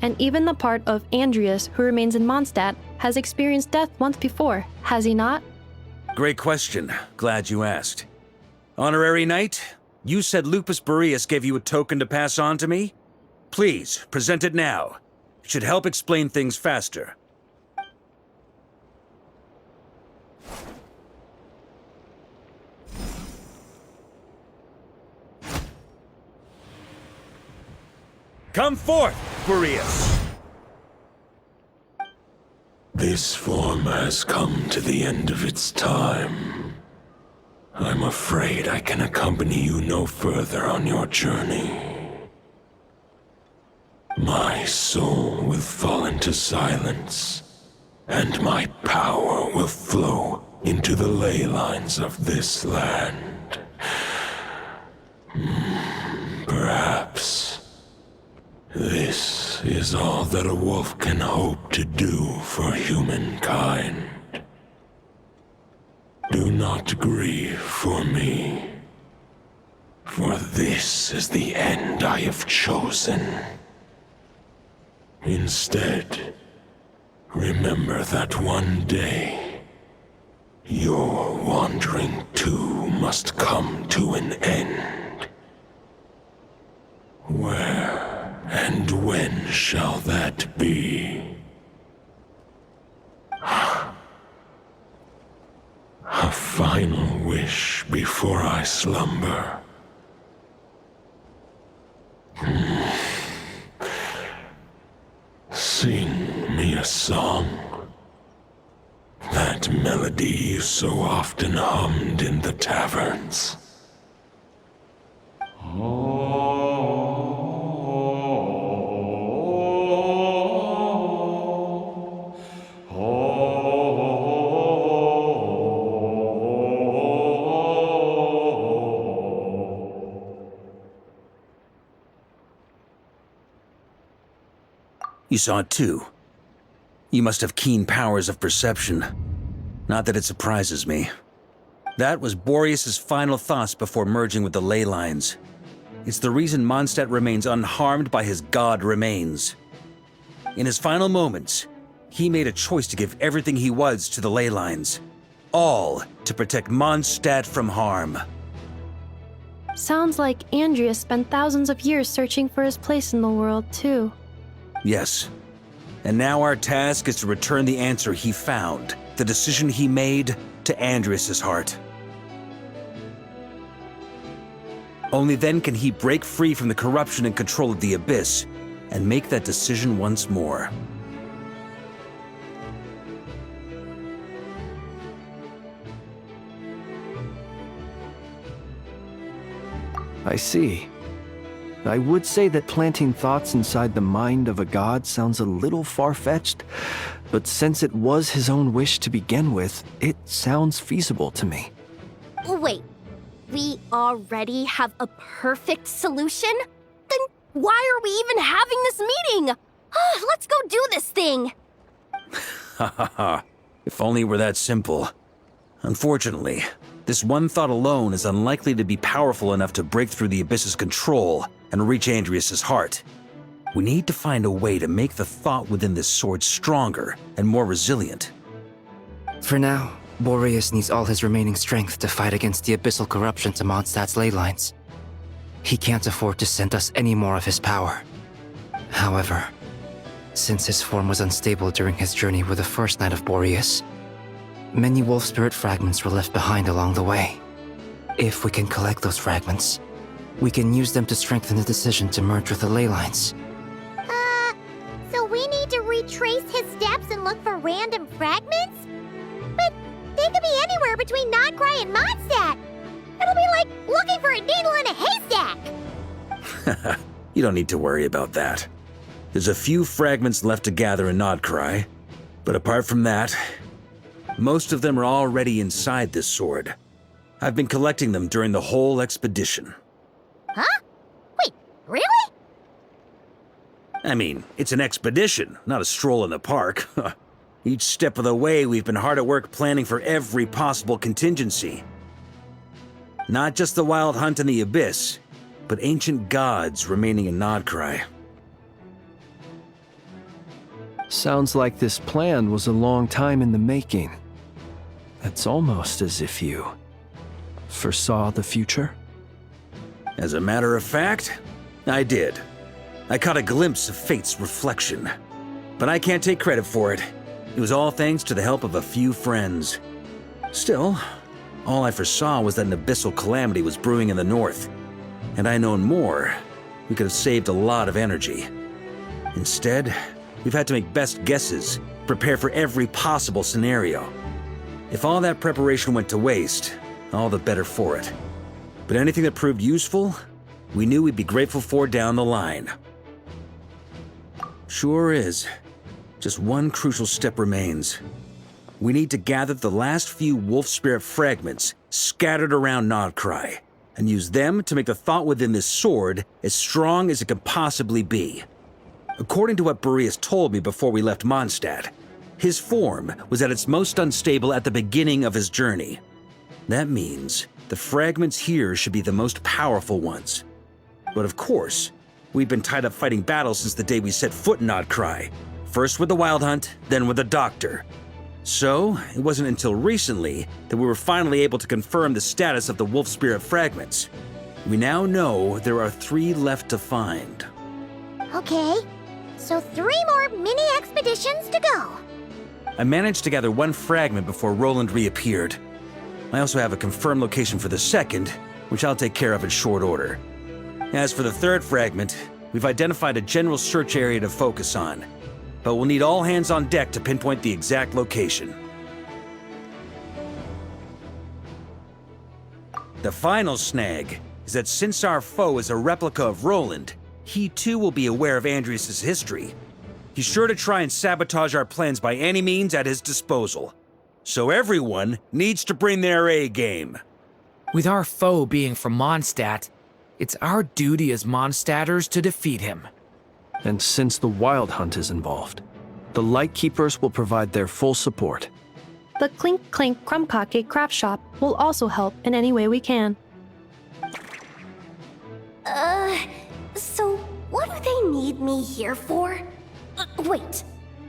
and even the part of Andreas who remains in Mondstadt has experienced death once before, has he not? Great question. Glad you asked. Honorary Knight, you said Lupus Boreas gave you a token to pass on to me? Please, present it now. It should help explain things faster. Come forth, Boreas! This form has come to the end of its time. I'm afraid I can accompany you no further on your journey. My soul will fall into silence, and my power will flow into the ley lines of this land. Perhaps this is all that a wolf can hope to do for humankind. Do not grieve for me, for this is the end I have chosen. Instead, remember that one day, your wandering too must come to an end. Where and when shall that be? A final wish before I slumber. Sing me a song. That melody you so often hummed in the taverns. You saw it too. You must have keen powers of perception. Not that it surprises me. That was Boreas' final thoughts before merging with the ley lines. It's the reason Mondstadt remains unharmed by his god remains. In his final moments, he made a choice to give everything he was to the ley lines. All to protect Mondstadt from harm. Sounds like Andreas spent thousands of years searching for his place in the world, too. Yes. And now our task is to return the answer he found, the decision he made, to Andreas' heart. Only then can he break free from the corruption and control of the Abyss, and make that decision once more. I see. I would say that planting thoughts inside the mind of a god sounds a little far-fetched, but since it was his own wish to begin with, it sounds feasible to me. Wait, we already have a perfect solution? Then why are we even having this meeting? Let's go do this thing! Ha ha ha. If only it were that simple. Unfortunately, this one thought alone is unlikely to be powerful enough to break through the Abyss's control and reach Andreas' heart. We need to find a way to make the thought within this sword stronger and more resilient. For now, Boreas needs all his remaining strength to fight against the abyssal corruption to Mondstadt's ley lines. He can't afford to send us any more of his power. However, since his form was unstable during his journey with the first Knight of Boreas, many wolf spirit fragments were left behind along the way. If we can collect those fragments, we can use them to strengthen the decision to merge with the ley lines. So we need to retrace his steps and look for random fragments? But somewhere between Nodcry and Mondstadt. It'll be like looking for a needle in a haystack. You don't need to worry about that. There's a few fragments left to gather in Nodcry, but apart from that, most of them are already inside this sword. I've been collecting them during the whole expedition. Huh? Wait, really? I mean, it's an expedition, not a stroll in the park. Each step of the way, we've been hard at work planning for every possible contingency. Not just the wild hunt in the abyss, but ancient gods remaining in Nodcry. Sounds like this plan was a long time in the making. It's almost as if you foresaw the future. As a matter of fact, I did. I caught a glimpse of fate's reflection. But I can't take credit for it. It was all thanks to the help of a few friends. Still, all I foresaw was that an abyssal calamity was brewing in the north. Had I known more, we could have saved a lot of energy. Instead, we've had to make best guesses, prepare for every possible scenario. If all that preparation went to waste, all the better for it. But anything that proved useful, we knew we'd be grateful for down the line. Sure is. Just one crucial step remains. We need to gather the last few wolf spirit fragments scattered around Nodcry, and use them to make the thought within this sword as strong as it could possibly be. According to what Boreas told me before we left Mondstadt, his form was at its most unstable at the beginning of his journey. That means the fragments here should be the most powerful ones. But of course, we've been tied up fighting battles since the day we set foot in Nodcry. First with the Wild Hunt, then with the Doctor. So, it wasn't until recently that we were finally able to confirm the status of the Wolf Spirit fragments. We now know there are 3 left to find. Okay, so 3 more mini expeditions to go. I managed to gather 1 fragment before Roland reappeared. I also have a confirmed location for the second, which I'll take care of in short order. As for the 3rd fragment, we've identified a general search area to focus on, but we'll need all hands on deck to pinpoint the exact location. The final snag is that since our foe is a replica of Roland, he too will be aware of Andrias' history. He's sure to try and sabotage our plans by any means at his disposal. So everyone needs to bring their A game. With our foe being from Mondstadt, it's our duty as Mondstadters to defeat him. And since the Wild Hunt is involved, the Lightkeepers will provide their full support. The Clink Clink Crumbkake Craft Shop will also help in any way we can. So what do they need me here for? Wait,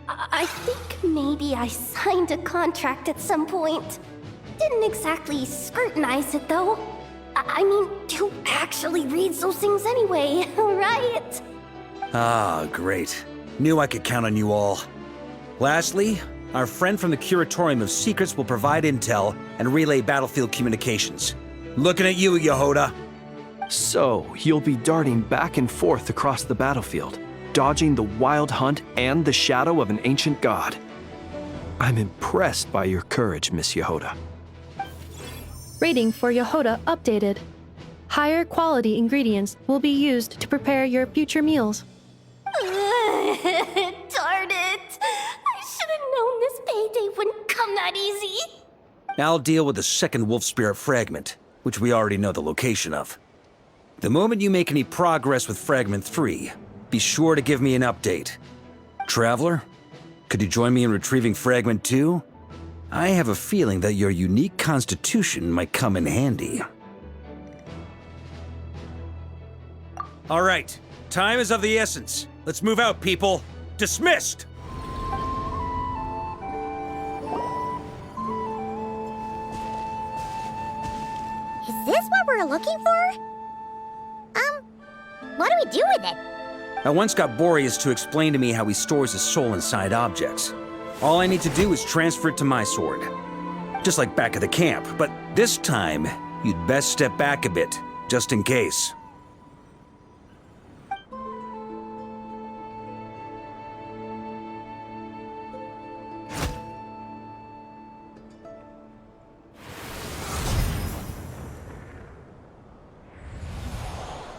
I think maybe I signed a contract at some point. Didn't exactly scrutinize it though. I mean, who actually reads those things anyway, right? Ah, great. Knew I could count on you all. Lastly, our friend from the Curatorium of Secrets will provide intel and relay battlefield communications. Looking at you, Yehoda. So, you'll be darting back and forth across the battlefield, dodging the Wild Hunt and the shadow of an ancient god. I'm impressed by your courage, Miss Yehoda. Rating for Yehoda updated. Higher quality ingredients will be used to prepare your future meals. Darn it! I should have known this payday wouldn't come that easy. I'll deal with the second Wolf Spirit fragment, which we already know the location of. The moment you make any progress with Fragment 3, be sure to give me an update. Traveler, could you join me in retrieving Fragment 2? I have a feeling that your unique constitution might come in handy. All right, time is of the essence. Let's move out, people. Dismissed! Is this what we're looking for? What do we do with it? I once got Boreas to explain to me how he stores his soul inside objects. All I need to do is transfer it to my sword. Just like back at the camp, but this time, you'd best step back a bit, just in case.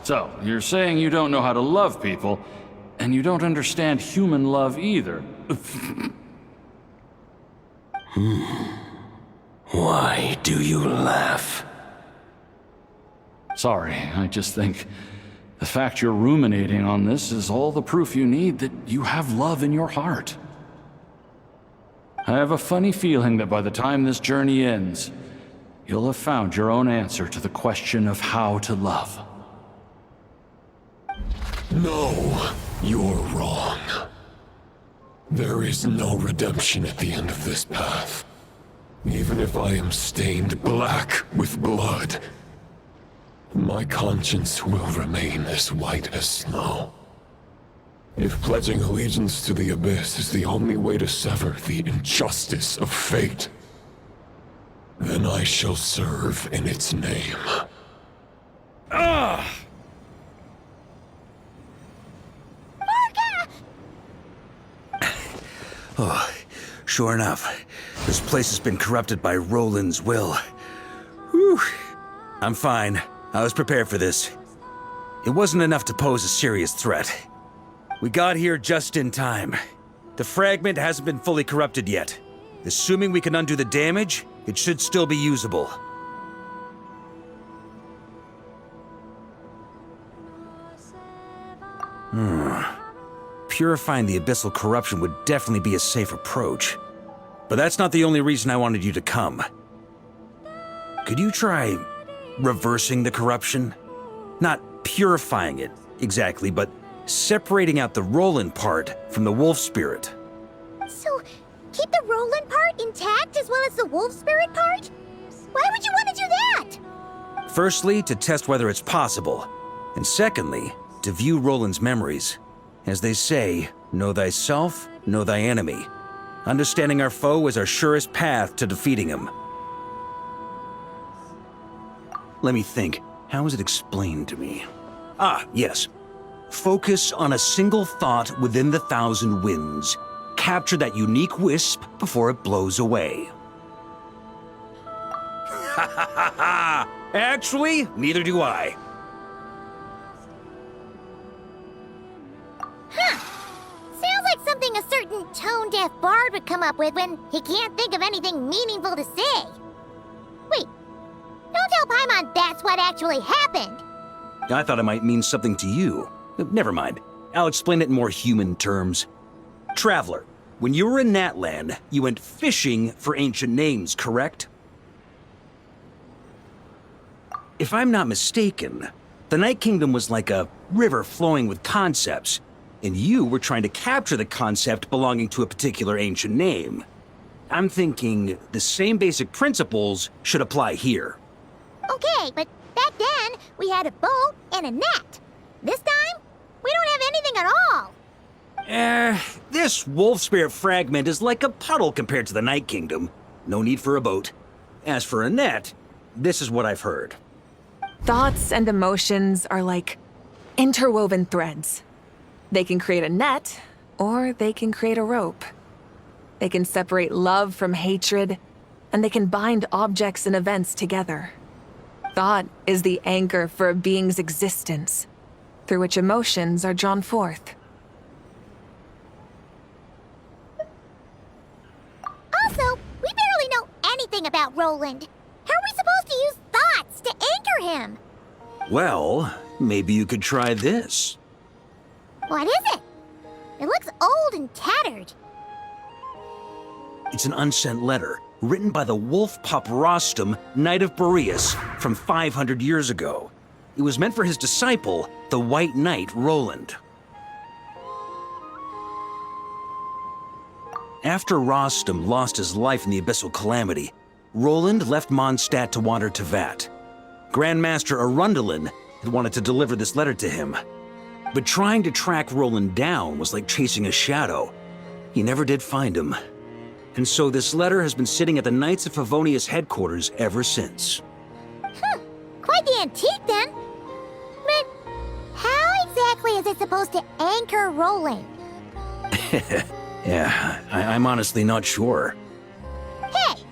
So, you're saying you don't know how to love people, and you don't understand human love either. Why do you laugh? Sorry, I just think the fact you're ruminating on this is all the proof you need that you have love in your heart. I have a funny feeling that by the time this journey ends, you'll have found your own answer to the question of how to love. No, you're wrong. There is no redemption at the end of this path. Even if I am stained black with blood, my conscience will remain as white as snow. If pledging allegiance to the Abyss is the only way to sever the injustice of fate, then I shall serve in its name. Ah! Oh, sure enough, this place has been corrupted by Roland's will. Whew. I'm fine. I was prepared for this. It wasn't enough to pose a serious threat. We got here just in time. The fragment hasn't been fully corrupted yet. Assuming we can undo the damage, it should still be usable. Purifying the abyssal corruption would definitely be a safe approach. But that's not the only reason I wanted you to come. Could you try reversing the corruption? Not purifying it, exactly, but separating out the Roland part from the wolf spirit. So, keep the Roland part intact as well as the wolf spirit part? Why would you want to do that? Firstly, to test whether it's possible. And secondly, to view Roland's memories. As they say, know thyself, know thy enemy. Understanding our foe is our surest path to defeating him. Let me think. How was it explained to me? Ah, yes. Focus on a single thought within the 1,000 winds. Capture that unique wisp before it blows away. Ha ha ha ha! Actually, neither do I. Sounds like something a certain tone-deaf bard would come up with when he can't think of anything meaningful to say. Wait, don't tell Paimon that's what actually happened. I thought it might mean something to you. Never mind. I'll explain it in more human terms. Traveler, when you were in Natland, you went fishing for ancient names, correct? If I'm not mistaken, the Night Kingdom was like a river flowing with concepts, and you were trying to capture the concept belonging to a particular ancient name. I'm thinking the same basic principles should apply here. Okay, but back then, we had a boat and a net. This time, we don't have anything at all. This wolf spirit fragment is like a puddle compared to the Night Kingdom. No need for a boat. As for a net, this is what I've heard. Thoughts and emotions are like interwoven threads. They can create a net, or they can create a rope. They can separate love from hatred, and they can bind objects and events together. Thought is the anchor for a being's existence, through which emotions are drawn forth. Also, we barely know anything about Roland. How are we supposed to use thoughts to anchor him? Well, maybe you could try this. What is it? It looks old and tattered. It's an unsent letter, written by the wolf pup Rostam, Knight of Boreas, from 500 years ago. It was meant for his disciple, the White Knight Roland. After Rostam lost his life in the Abyssal Calamity, Roland left Mondstadt to wander to Vat. Grandmaster Arundelen had wanted to deliver this letter to him. But trying to track Roland down was like chasing a shadow. He never did find him. And so this letter has been sitting at the Knights of Favonius headquarters ever since. Quite the antique then. But how exactly is it supposed to anchor Roland? Yeah, I'm honestly not sure. Hey,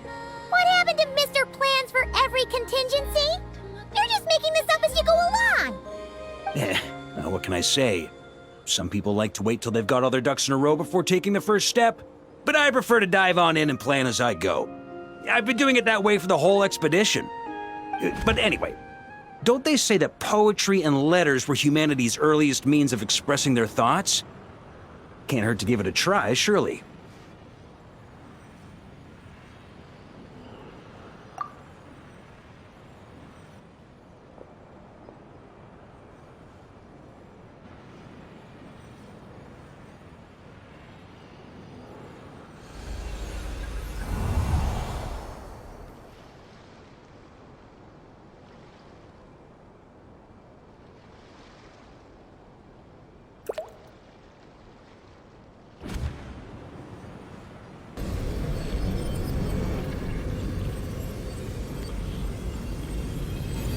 what happened to Mr. Plans for every contingency? You're just making this up as you go along. can I say? Some people like to wait till they've got all their ducks in a row before taking the first step, but I prefer to dive on in and plan as I go. I've been doing it that way for the whole expedition. But anyway, don't they say that poetry and letters were humanity's earliest means of expressing their thoughts? Can't hurt to give it a try, surely.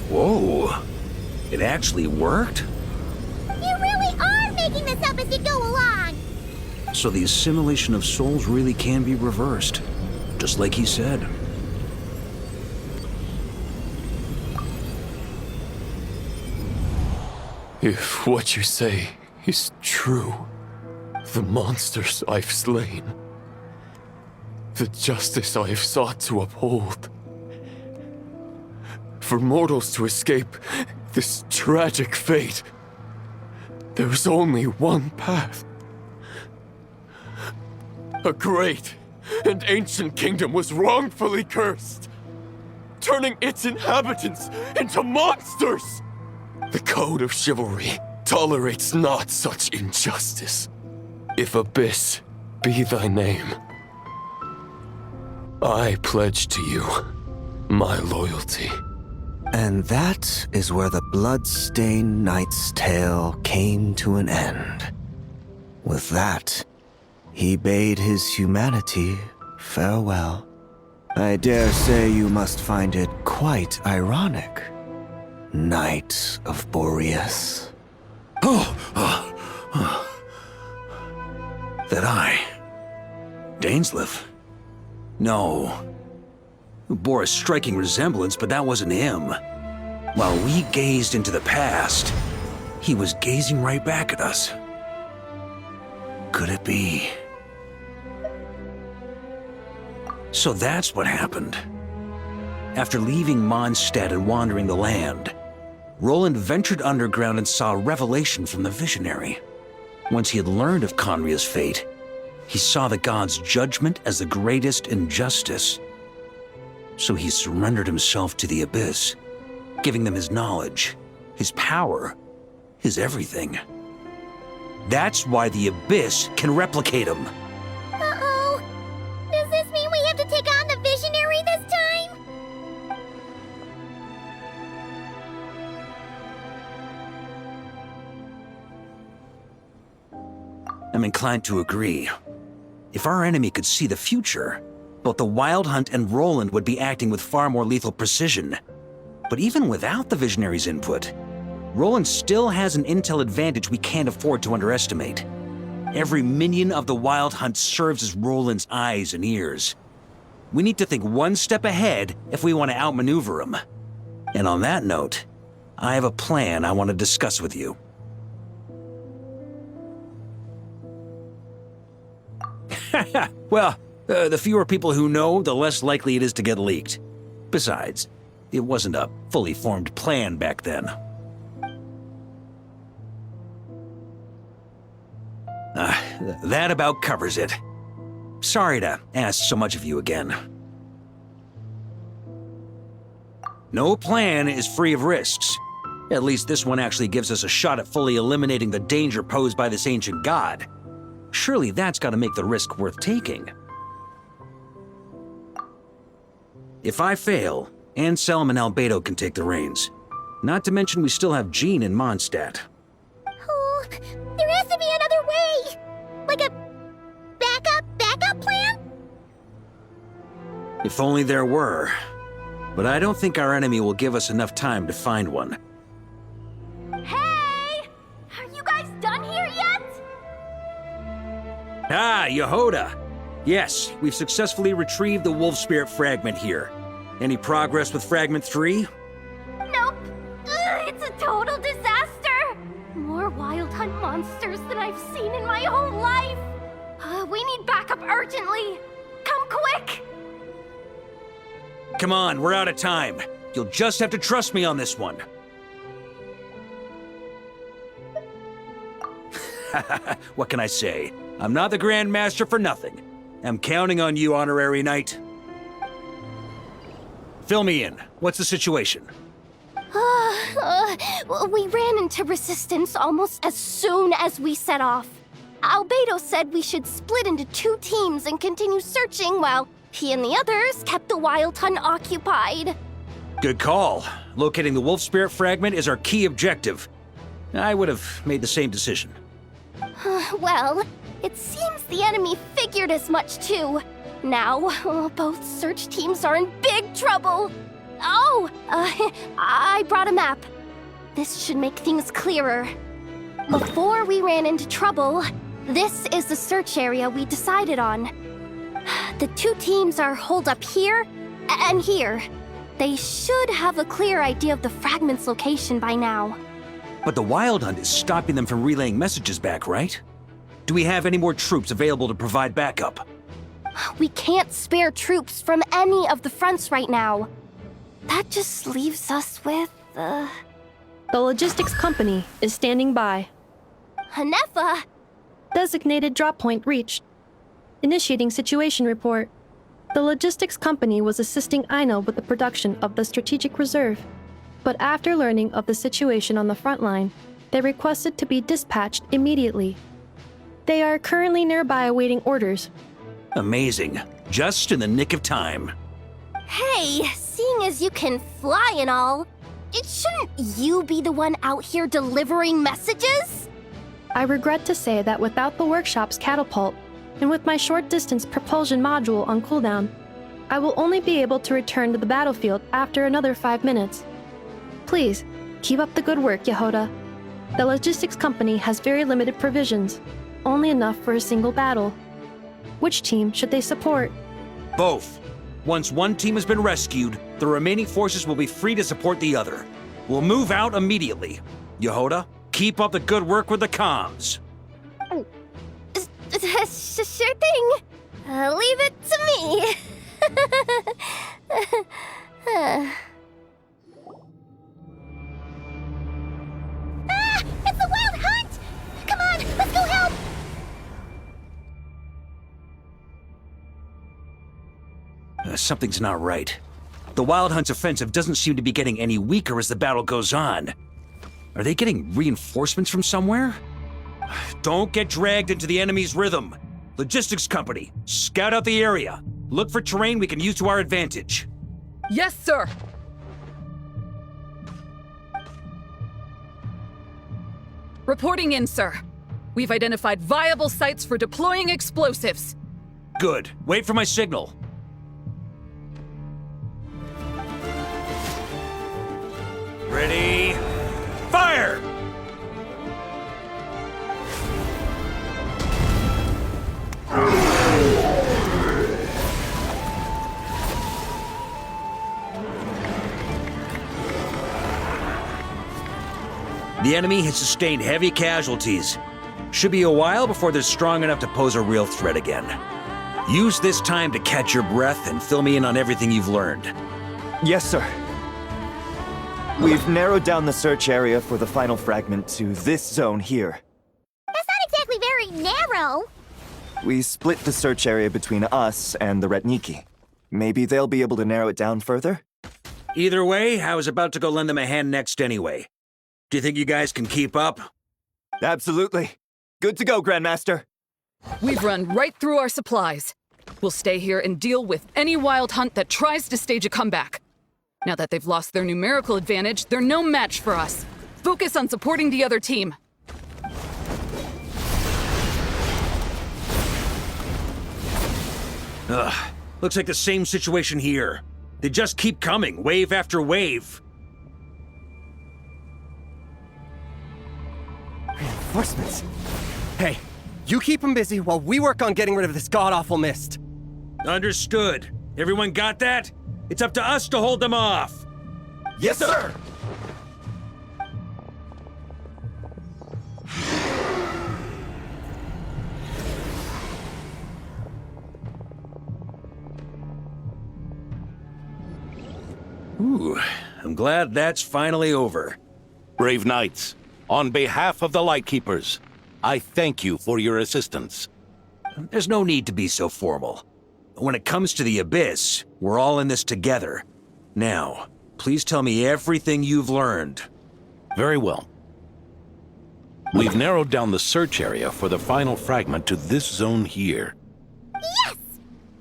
Whoa, it actually worked? You really are making this up as you go along! So the assimilation of souls really can be reversed, just like he said. If what you say is true, the monsters I've slain, the justice I have sought to uphold, for mortals to escape this tragic fate, there's only one path. A great and ancient kingdom was wrongfully cursed, turning its inhabitants into monsters. The code of chivalry tolerates not such injustice. If Abyss be thy name, I pledge to you my loyalty. And that is where the blood-stained knight's tale came to an end. With that, he bade his humanity farewell. I dare say you must find it quite ironic, Knight of Boreas. That I... Dainsleif? No. Bore a striking resemblance, but that wasn't him. While we gazed into the past, he was gazing right back at us. Could it be? So that's what happened. After leaving Mondstadt and wandering the land, Roland ventured underground and saw a revelation from the visionary. Once he had learned of Conria's fate, he saw the gods' judgment as the greatest injustice. So he surrendered himself to the Abyss, giving them his knowledge, his power, his everything. That's why the Abyss can replicate him. Uh-oh. Does this mean we have to take on the Visionary this time? I'm inclined to agree. If our enemy could see the future, both the Wild Hunt and Roland would be acting with far more lethal precision. But even without the Visionary's input, Roland still has an intel advantage we can't afford to underestimate. Every minion of the Wild Hunt serves as Roland's eyes and ears. We need to think one step ahead if we want to outmaneuver him. And on that note, I have a plan I want to discuss with you. Well, the fewer people who know, the less likely it is to get leaked. Besides, it wasn't a fully formed plan back then. That about covers it. Sorry to ask so much of you again. No plan is free of risks. At least this one actually gives us a shot at fully eliminating the danger posed by this ancient god. Surely that's got to make the risk worth taking. If I fail, Anselm and Albedo can take the reins. Not to mention we still have Jean in Mondstadt. Oh, there has to be another way! Like a backup plan? If only there were. But I don't think our enemy will give us enough time to find one. Hey! Are you guys done here yet? Ah, Yehoda! Yes, we've successfully retrieved the Wolf Spirit fragment here. Any progress with Fragment 3? Nope. Ugh, it's a total disaster. More wild hunt monsters than I've seen in my whole life. We need backup urgently. Come quick! Come on, we're out of time. You'll just have to trust me on this one. What can I say? I'm not the Grand Master for nothing. I'm counting on you, Honorary Knight. Fill me in. What's the situation? We ran into resistance almost as soon as we set off. Albedo said we should split into 2 teams and continue searching while he and the others kept the wild hunt occupied. Good call. Locating the wolf spirit fragment is our key objective. I would have made the same decision. Well, it seems the enemy figured as much too. Now, both search teams are in big trouble. Oh, I brought a map. This should make things clearer. Before we ran into trouble, this is the search area we decided on. The 2 teams are holed up here and here. They should have a clear idea of the fragment's location by now. But the Wild Hunt is stopping them from relaying messages back, right? Do we have any more troops available to provide backup? We can't spare troops from any of the fronts right now. That just leaves us with, The logistics company is standing by. Hanefa! Designated drop point reached. Initiating situation report. The logistics company was assisting Aino with the production of the strategic reserve. But after learning of the situation on the front line, they requested to be dispatched immediately. They are currently nearby awaiting orders. Amazing. Just in the nick of time. Hey, seeing as you can fly and all, shouldn't you be the one out here delivering messages? I regret to say that without the workshop's catapult, and with my short-distance propulsion module on cooldown, I will only be able to return to the battlefield after another 5 minutes. Please, keep up the good work, Yehoda. The logistics company has very limited provisions, only enough for a single battle. Which team should they support? Both. Once one team has been rescued, the remaining forces will be free to support the other. We'll move out immediately. Yehoda, keep up the good work with the comms. Sure thing. Leave it to me. It's the wild hunt! Come on, let's go help! Something's not right. The Wild Hunt's offensive doesn't seem to be getting any weaker as the battle goes on. Are they getting reinforcements from somewhere? Don't get dragged into the enemy's rhythm. Logistics company, scout out the area. Look for terrain we can use to our advantage. Yes, sir. Reporting in, sir. We've identified viable sites for deploying explosives. Good. Wait for my signal. Ready? Fire! The enemy has sustained heavy casualties. Should be a while before they're strong enough to pose a real threat again. Use this time to catch your breath and fill me in on everything you've learned. Yes, sir. We've narrowed down the search area for the final fragment to this zone here. That's not exactly very narrow. We split the search area between us and the Retniki. Maybe they'll be able to narrow it down further? Either way, I was about to go lend them a hand next anyway. Do you think you guys can keep up? Absolutely. Good to go, Grandmaster. We've run right through our supplies. We'll stay here and deal with any wild hunt that tries to stage a comeback. Now that they've lost their numerical advantage, they're no match for us. Focus on supporting the other team. Ugh, looks like the same situation here. They just keep coming, wave after wave. Reinforcements. Hey, you keep them busy while we work on getting rid of this god-awful mist. Understood. Everyone got that? It's up to us to hold them off. Yes, sir! Whew. I'm glad that's finally over. Brave knights, on behalf of the Lightkeepers, I thank you for your assistance. There's no need to be so formal. When it comes to the Abyss, we're all in this together. Now, please tell me everything you've learned. Very well. We've narrowed down the search area for the final fragment to this zone here. Yes!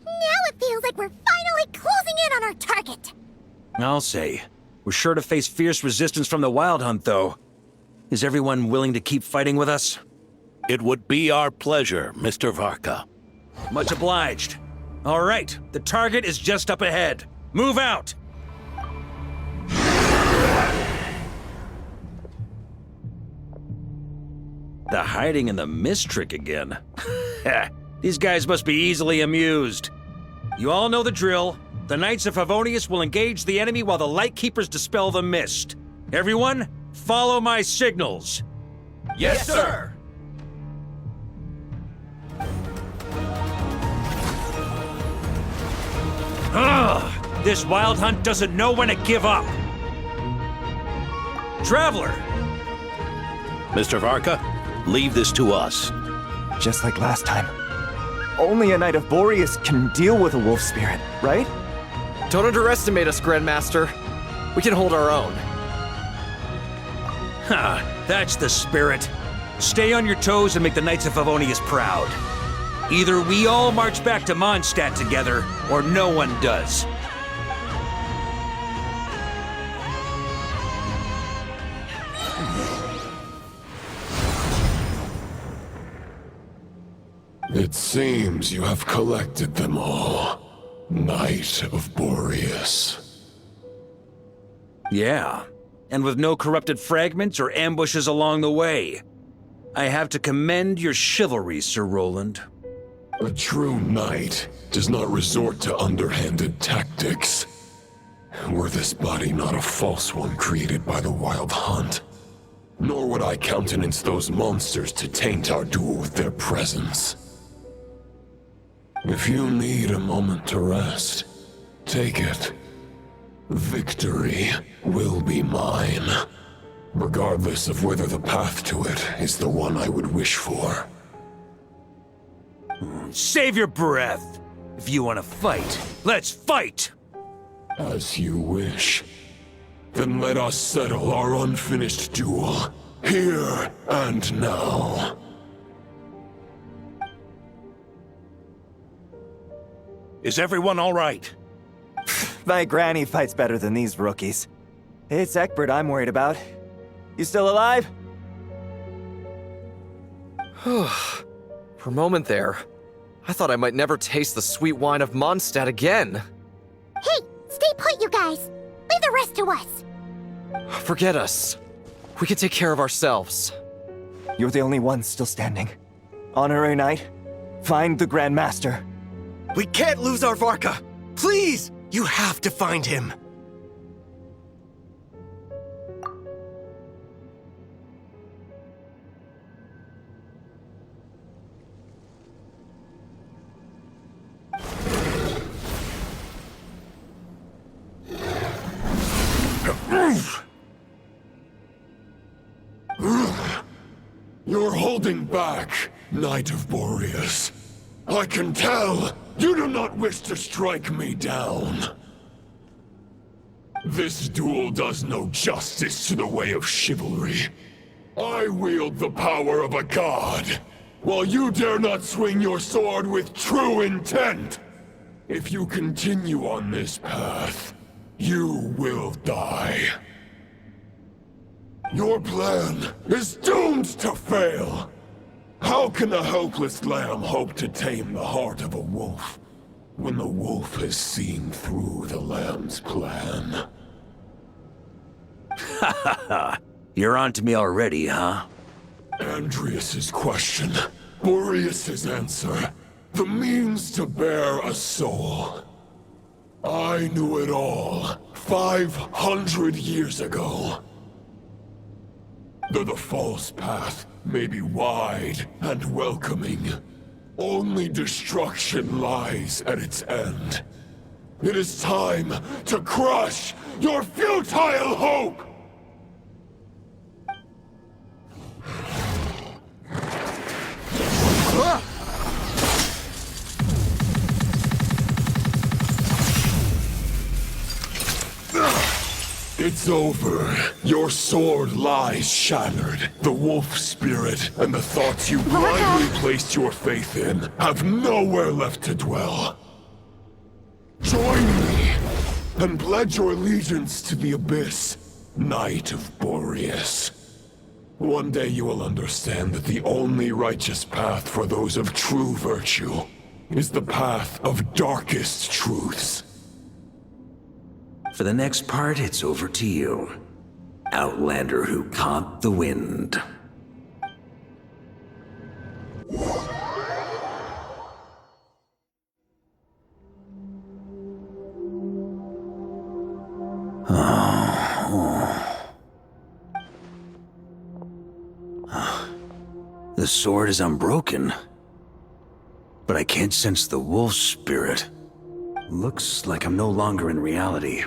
Now it feels like we're finally closing in on our target. I'll say. We're sure to face fierce resistance from the Wild Hunt, though. Is everyone willing to keep fighting with us? It would be our pleasure, Mr. Varka. Much obliged. All right, the target is just up ahead. Move out! The hiding in the mist trick again. These guys must be easily amused. You all know the drill. The Knights of Favonius will engage the enemy while the Lightkeepers dispel the mist. Everyone, follow my signals. Yes, sir! Ugh! This Wild Hunt doesn't know when to give up. Traveler! Mr. Varka, leave this to us. Just like last time. Only a Knight of Boreas can deal with a wolf spirit, right? Don't underestimate us, Grandmaster. We can hold our own. Ha! That's the spirit. Stay on your toes and make the Knights of Favonius proud. Either we all march back to Mondstadt together, or no one does. It seems you have collected them all, Knight of Boreas. Yeah, and with no corrupted fragments or ambushes along the way. I have to commend your chivalry, Sir Roland. A true knight does not resort to underhanded tactics. Were this body not a false one created by the Wild Hunt, nor would I countenance those monsters to taint our duel with their presence. If you need a moment to rest, take it. Victory will be mine, regardless of whether the path to it is the one I would wish for. Save your breath! If you want to fight, let's fight! As you wish. Then let us settle our unfinished duel, here and now. Is everyone all right? My granny fights better than these rookies. It's Egbert I'm worried about. You still alive? For a moment there, I thought I might never taste the sweet wine of Mondstadt again. Hey, stay put, you guys. Leave the rest to us. Forget us. We can take care of ourselves. You're the only one still standing. Honorary Knight, find the Grand Master. We can't lose our Varka! Please! You have to find him! You're holding back, Knight of Boreas. I can tell you do not wish to strike me down. This duel does no justice to the way of chivalry. I wield the power of a god, while you dare not swing your sword with true intent. If you continue on this path, you will die. Your plan is doomed to fail. How can a helpless lamb hope to tame the heart of a wolf, when the wolf has seen through the lamb's plan? Ha ha ha! You're on to me already, huh? Andreas's question, Boreas's answer, the means to bear a soul. I knew it all 500 years ago. Though the false path may be wide and welcoming, only destruction lies at its end. It is time to crush your futile hope! It's over. Your sword lies shattered. The wolf spirit and the thoughts you blindly placed your faith in have nowhere left to dwell. Join me and pledge your allegiance to the Abyss, Knight of Boreas. One day you will understand that the only righteous path for those of true virtue is the path of darkest truths. For the next part, it's over to you. Outlander who caught the wind. The sword is unbroken, but I can't sense the wolf spirit. Looks like I'm no longer in reality.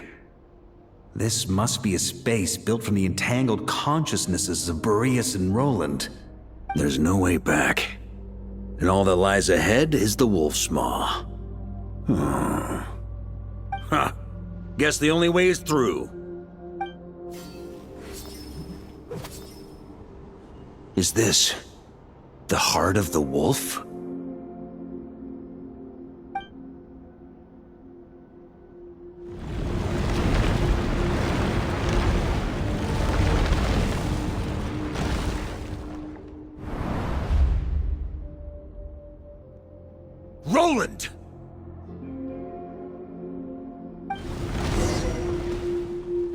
This must be a space built from the entangled consciousnesses of Boreas and Roland. There's no way back. And all that lies ahead is the wolf's maw. Huh. Guess the only way is through. Is this the heart of the wolf? Roland!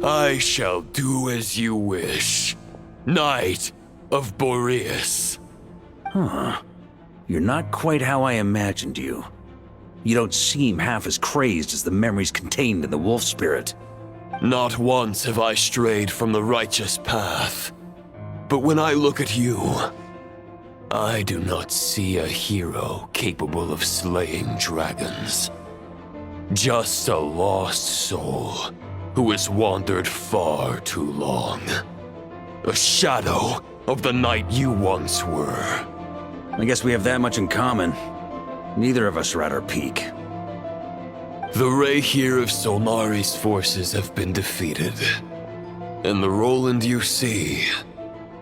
I shall do as you wish, Knight of Boreas. Huh. You're not quite how I imagined you. You don't seem half as crazed as the memories contained in the wolf spirit. Not once have I strayed from the righteous path. But when I look at you, I do not see a hero capable of slaying dragons. Just a lost soul who has wandered far too long. A shadow of the knight you once were. I guess we have that much in common. Neither of us are at our peak. The Rayhir of Solnari's forces have been defeated. And the Roland you see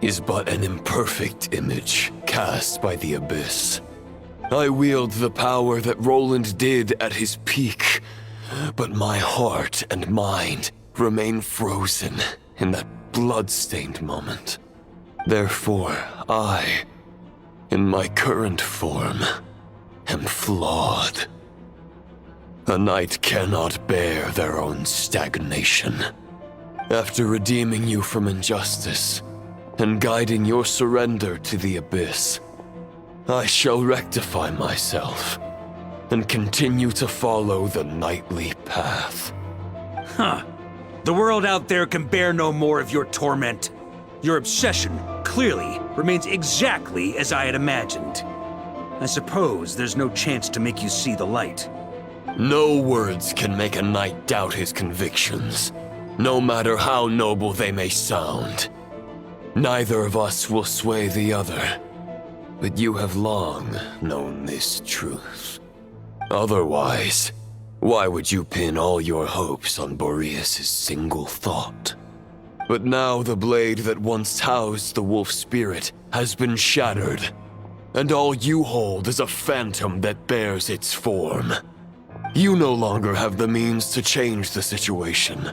is but an imperfect image cast by the Abyss. I wield the power that Roland did at his peak, but my heart and mind remain frozen in that blood-stained moment. Therefore, I, in my current form, am flawed. A knight cannot bear their own stagnation. After redeeming you from injustice, and guiding your surrender to the Abyss, I shall rectify myself, and continue to follow the knightly path. Huh. The world out there can bear no more of your torment. Your obsession, clearly, remains exactly as I had imagined. I suppose there's no chance to make you see the light. No words can make a knight doubt his convictions, no matter how noble they may sound. Neither of us will sway the other, but you have long known this truth. Otherwise, why would you pin all your hopes on Boreas' single thought? But now the blade that once housed the wolf spirit has been shattered, and all you hold is a phantom that bears its form. You no longer have the means to change the situation,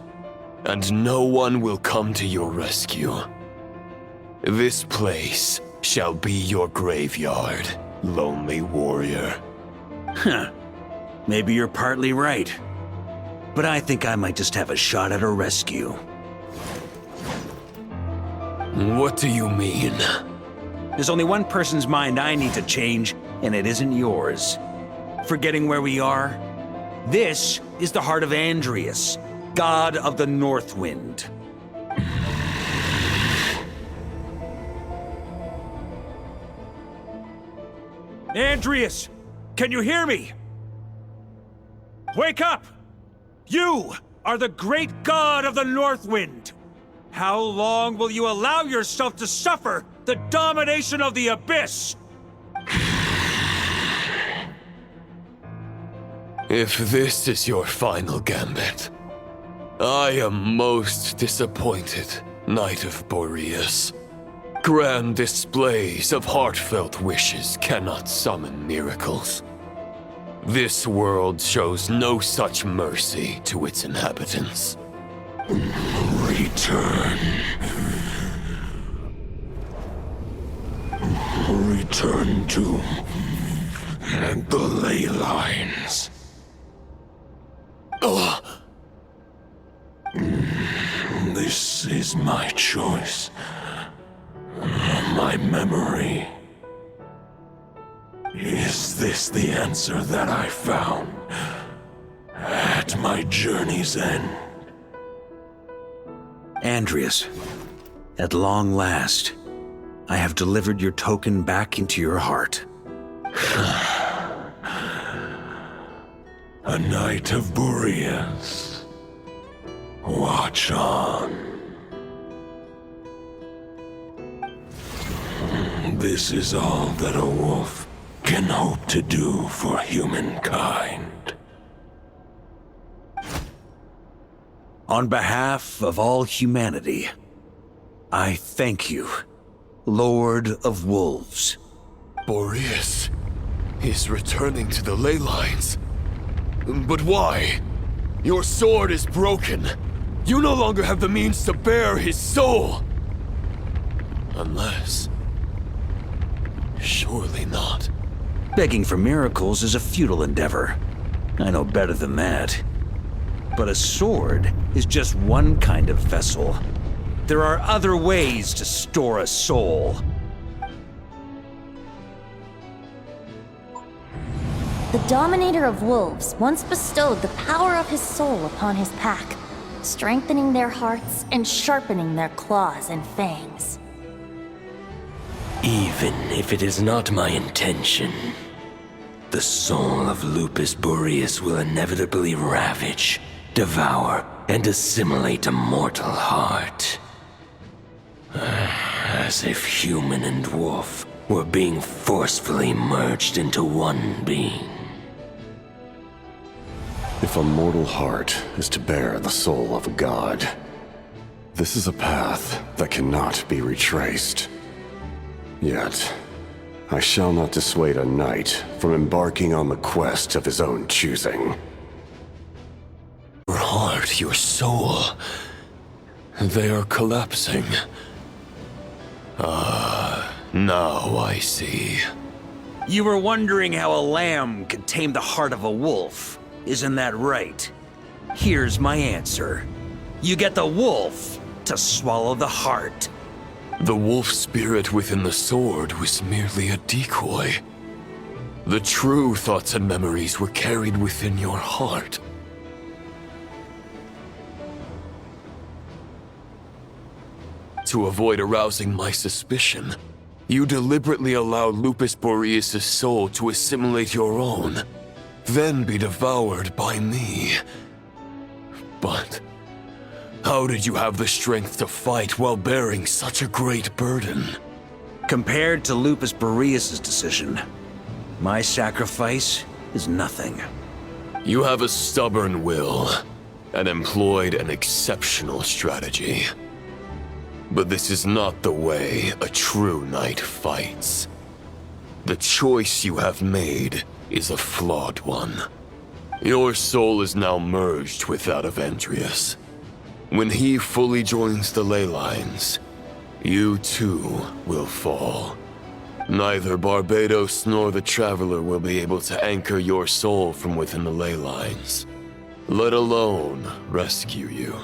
and no one will come to your rescue. This place shall be your graveyard, lonely warrior. Huh. Maybe you're partly right. But I think I might just have a shot at a rescue. What do you mean? There's only one person's mind I need to change, and it isn't yours. Forgetting where we are? This is the heart of Andrias, god of the North Wind. Andrias, can you hear me? Wake up! You are the great god of the Northwind! How long will you allow yourself to suffer the domination of the Abyss? If this is your final gambit, I am most disappointed, Knight of Boreas. Grand displays of heartfelt wishes cannot summon miracles. This world shows no such mercy to its inhabitants. Return. Return to the ley lines. This is my choice. My memory. Is this the answer that I found at my journey's end? Andreas, at long last, I have delivered your token back into your heart. A Knight of Boreas. Watch on. This is all that a wolf can hope to do for humankind. On behalf of all humanity, I thank you, Lord of Wolves. Boreas is returning to the ley lines. But why? Your sword is broken. You no longer have the means to bear his soul. Unless... surely not. Begging for miracles is a futile endeavor. I know better than that. But a sword is just one kind of vessel. There are other ways to store a soul. The Dominator of Wolves once bestowed the power of his soul upon his pack, strengthening their hearts and sharpening their claws and fangs. Even if it is not my intention, the soul of Lupus Boreas will inevitably ravage, devour, and assimilate a mortal heart. As if human and wolf were being forcefully merged into one being. If a mortal heart is to bear the soul of a god, this is a path that cannot be retraced. Yet, I shall not dissuade a knight from embarking on the quest of his own choosing. Your heart, your soul, they are collapsing. Now I see. You were wondering how a lamb could tame the heart of a wolf, isn't that right? Here's my answer. You get the wolf to swallow the heart. The wolf spirit within the sword was merely a decoy. The true thoughts and memories were carried within your heart. To avoid arousing my suspicion, you deliberately allow Lupus Boreas' soul to assimilate your own, then be devoured by me. But how did you have the strength to fight while bearing such a great burden? Compared to Lupus Boreas' decision, my sacrifice is nothing. You have a stubborn will and employed an exceptional strategy. But this is not the way a true knight fights. The choice you have made is a flawed one. Your soul is now merged with that of Andreas. When he fully joins the ley lines, you too will fall. Neither Barbados nor the Traveler will be able to anchor your soul from within the ley lines, let alone rescue you.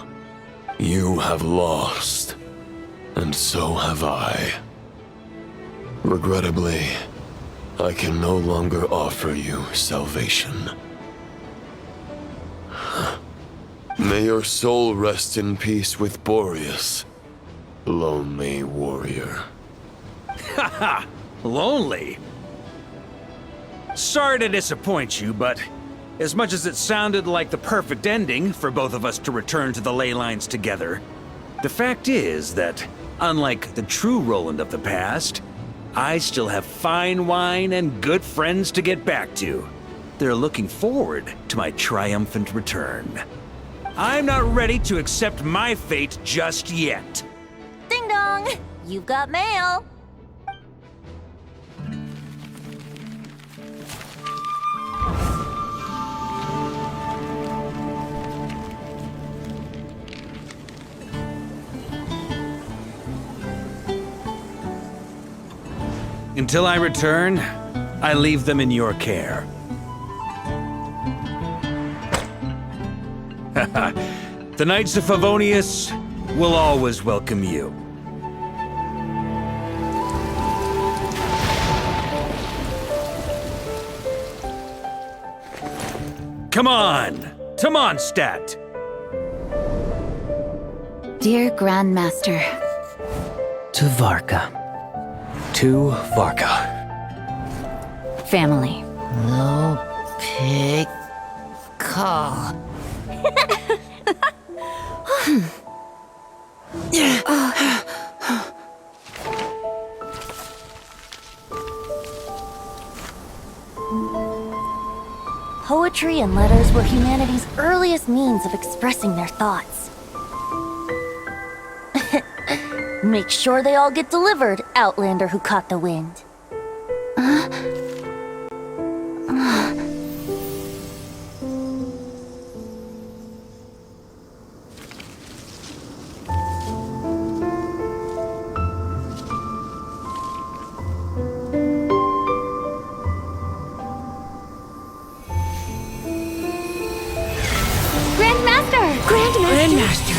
You have lost. And so have I. Regrettably, I can no longer offer you salvation. May your soul rest in peace with Boreas, lonely warrior. Haha, lonely? Sorry to disappoint you, but As much as it sounded like the perfect ending for both of us to return to the ley lines together, the fact is that, unlike the true Roland of the past, I still have fine wine and good friends to get back to. They're looking forward to my triumphant return. I'm not ready to accept my fate just yet. Ding dong! You've got mail! Until I return, I leave them in your care. The Knights of Favonius will always welcome you. Come on! To Mondstadt! Dear Grandmaster. To Varka. To Varka. Family. No pig call. Poetry and letters were humanity's earliest means of expressing their thoughts. Make sure they all get delivered, Outlander who caught the wind.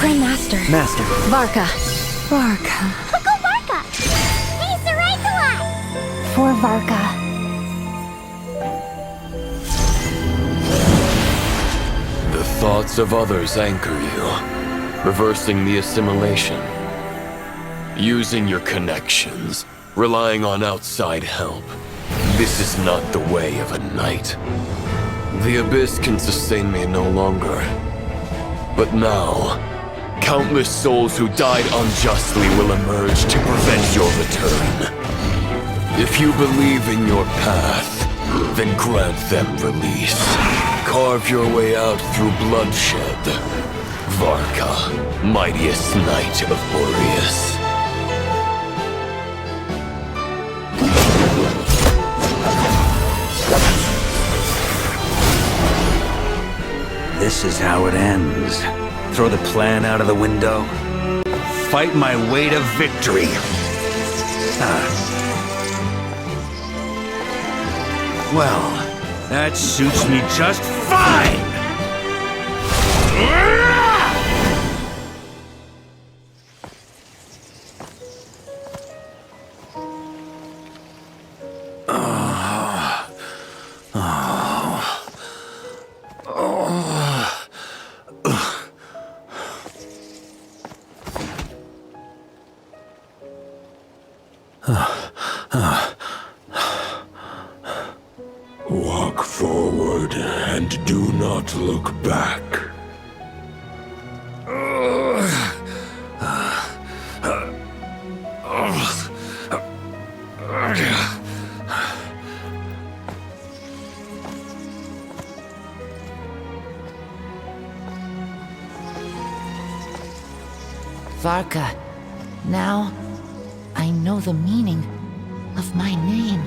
Grandmaster. Master. Varka. Go Varka! Hey, Sarantala! For Varka. The thoughts of others anchor you, reversing the assimilation. Using your connections, relying on outside help. This is not the way of a knight. The Abyss can sustain me no longer. But now, countless souls who died unjustly will emerge to prevent your return. If you believe in your path, then grant them release. Carve your way out through bloodshed. Varka, mightiest knight of Boreas. This is how it ends. Throw the plan out of the window. Fight my way to victory. Well, that suits me just fine! Walk forward and do not look back. Varka, now I know the meaning of my name.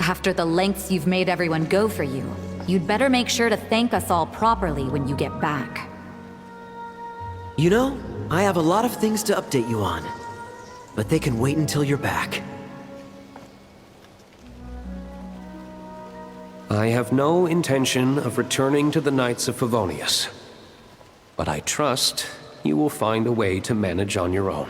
After the lengths you've made everyone go for you, you'd better make sure to thank us all properly when you get back. You know, I have a lot of things to update you on. But they can wait until you're back. I have no intention of returning to the Knights of Favonius. But I trust you will find a way to manage on your own.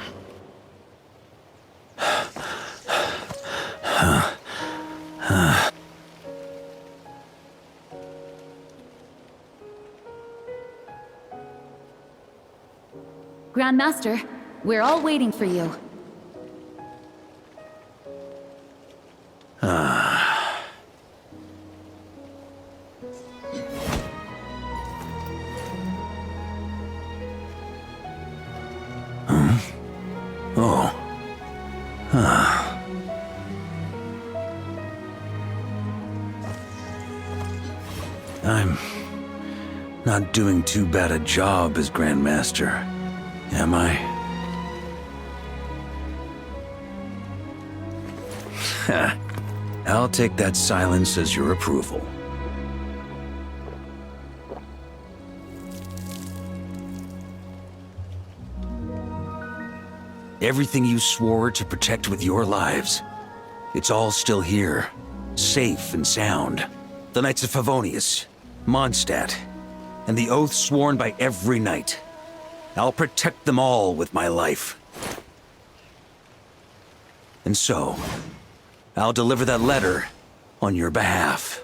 Grandmaster, we're all waiting for you. not doing too bad a job as Grandmaster, am I? I'll take that silence as your approval. Everything you swore to protect with your lives, it's all still here, safe and sound. The Knights of Favonius, Mondstadt, and the oath sworn by every knight. I'll protect them all with my life. And so, I'll deliver that letter on your behalf.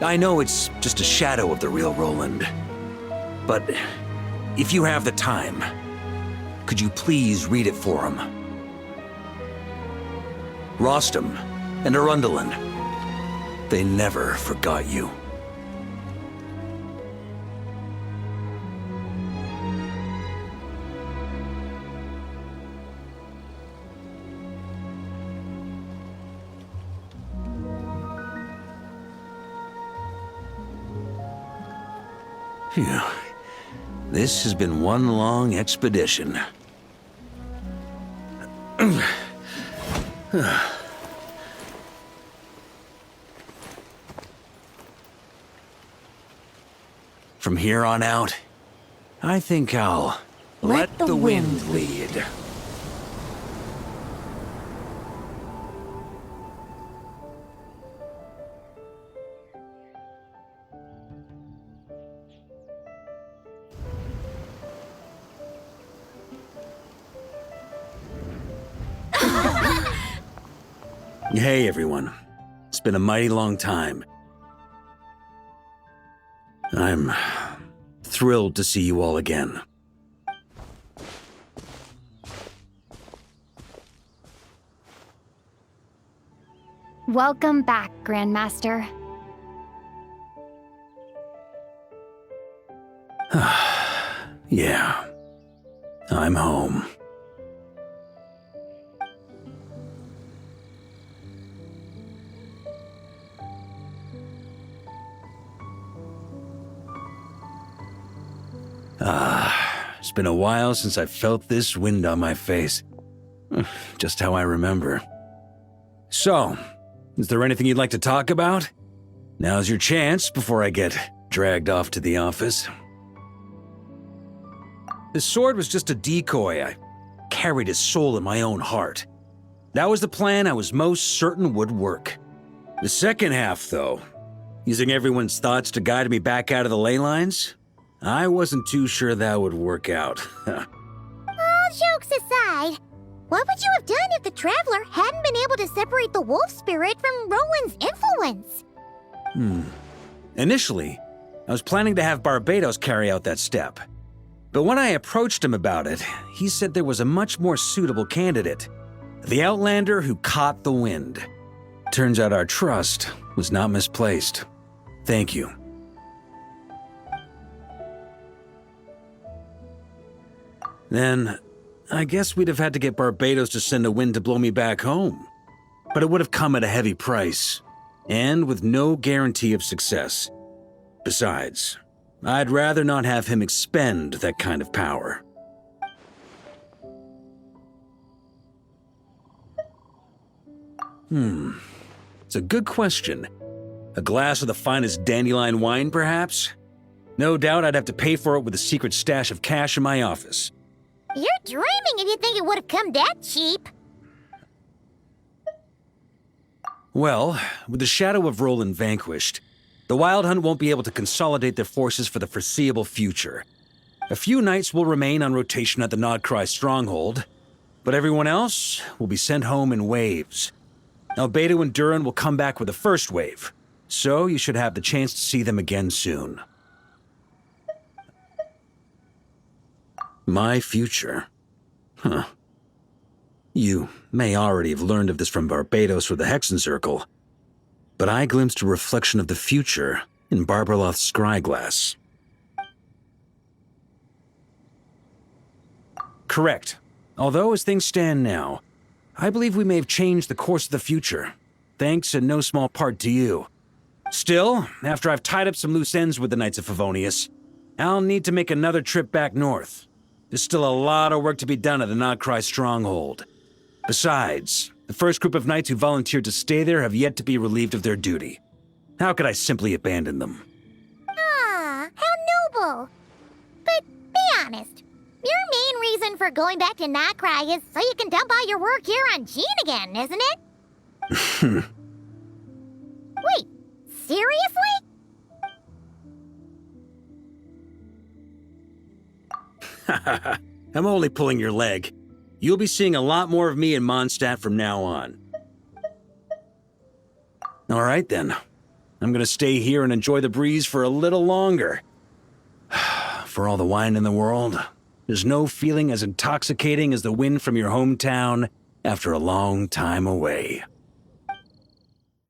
I know it's just a shadow of the real Roland, but if you have the time, could you please read it for him? Rostam and Arundelen, they never forgot you. Phew. This has been one long expedition. From here on out, I think I'll let the wind lead. Hey everyone, it's been a mighty long time. I'm thrilled to see you all again. Welcome back, Grandmaster. Yeah, I'm home. It's been a while since I felt this wind on my face. Just how I remember. So, is there anything you'd like to talk about? Now's your chance before I get dragged off to the office. His sword was just a decoy. I carried his soul in my own heart. That was the plan I was most certain would work. The second half, though, using everyone's thoughts to guide me back out of the ley lines, I wasn't too sure that would work out. All jokes aside, what would you have done if the Traveler hadn't been able to separate the wolf spirit from Roland's influence? Initially, I was planning to have Barbados carry out that step. But when I approached him about it, he said there was a much more suitable candidate. The Outlander who caught the wind. Turns out our trust was not misplaced. Thank you. Then, I guess we'd have had to get Barbados to send a wind to blow me back home. But it would have come at a heavy price, and with no guarantee of success. Besides, I'd rather not have him expend that kind of power. It's a good question. A glass of the finest dandelion wine, perhaps? No doubt I'd have to pay for it with a secret stash of cash in my office. You're dreaming if you think it would have come that cheap. Well, with the shadow of Roland vanquished, the Wild Hunt won't be able to consolidate their forces for the foreseeable future. A few knights will remain on rotation at the Nodcry stronghold, but everyone else will be sent home in waves. Albedo and Durin will come back with the first wave, so you should have the chance to see them again soon. My future? Huh. You may already have learned of this from Barbados or the Hexen Circle, but I glimpsed a reflection of the future in Barberloth's scryglass. Correct. Although, as things stand now, I believe we may have changed the course of the future, thanks in no small part to you. Still, after I've tied up some loose ends with the Knights of Favonius, I'll need to make another trip back north. There's still a lot of work to be done at the Notcry stronghold. Besides, the first group of knights who volunteered to stay there have yet to be relieved of their duty. How could I simply abandon them? Ah, how noble. But be honest, your main reason for going back to Notcry is so you can dump all your work here on Gene again, isn't it? Wait, seriously? I'm only pulling your leg. You'll be seeing a lot more of me in Mondstadt from now on. All right, then. I'm gonna stay here and enjoy the breeze for a little longer. For all the wine in the world, there's no feeling as intoxicating as the wind from your hometown after a long time away.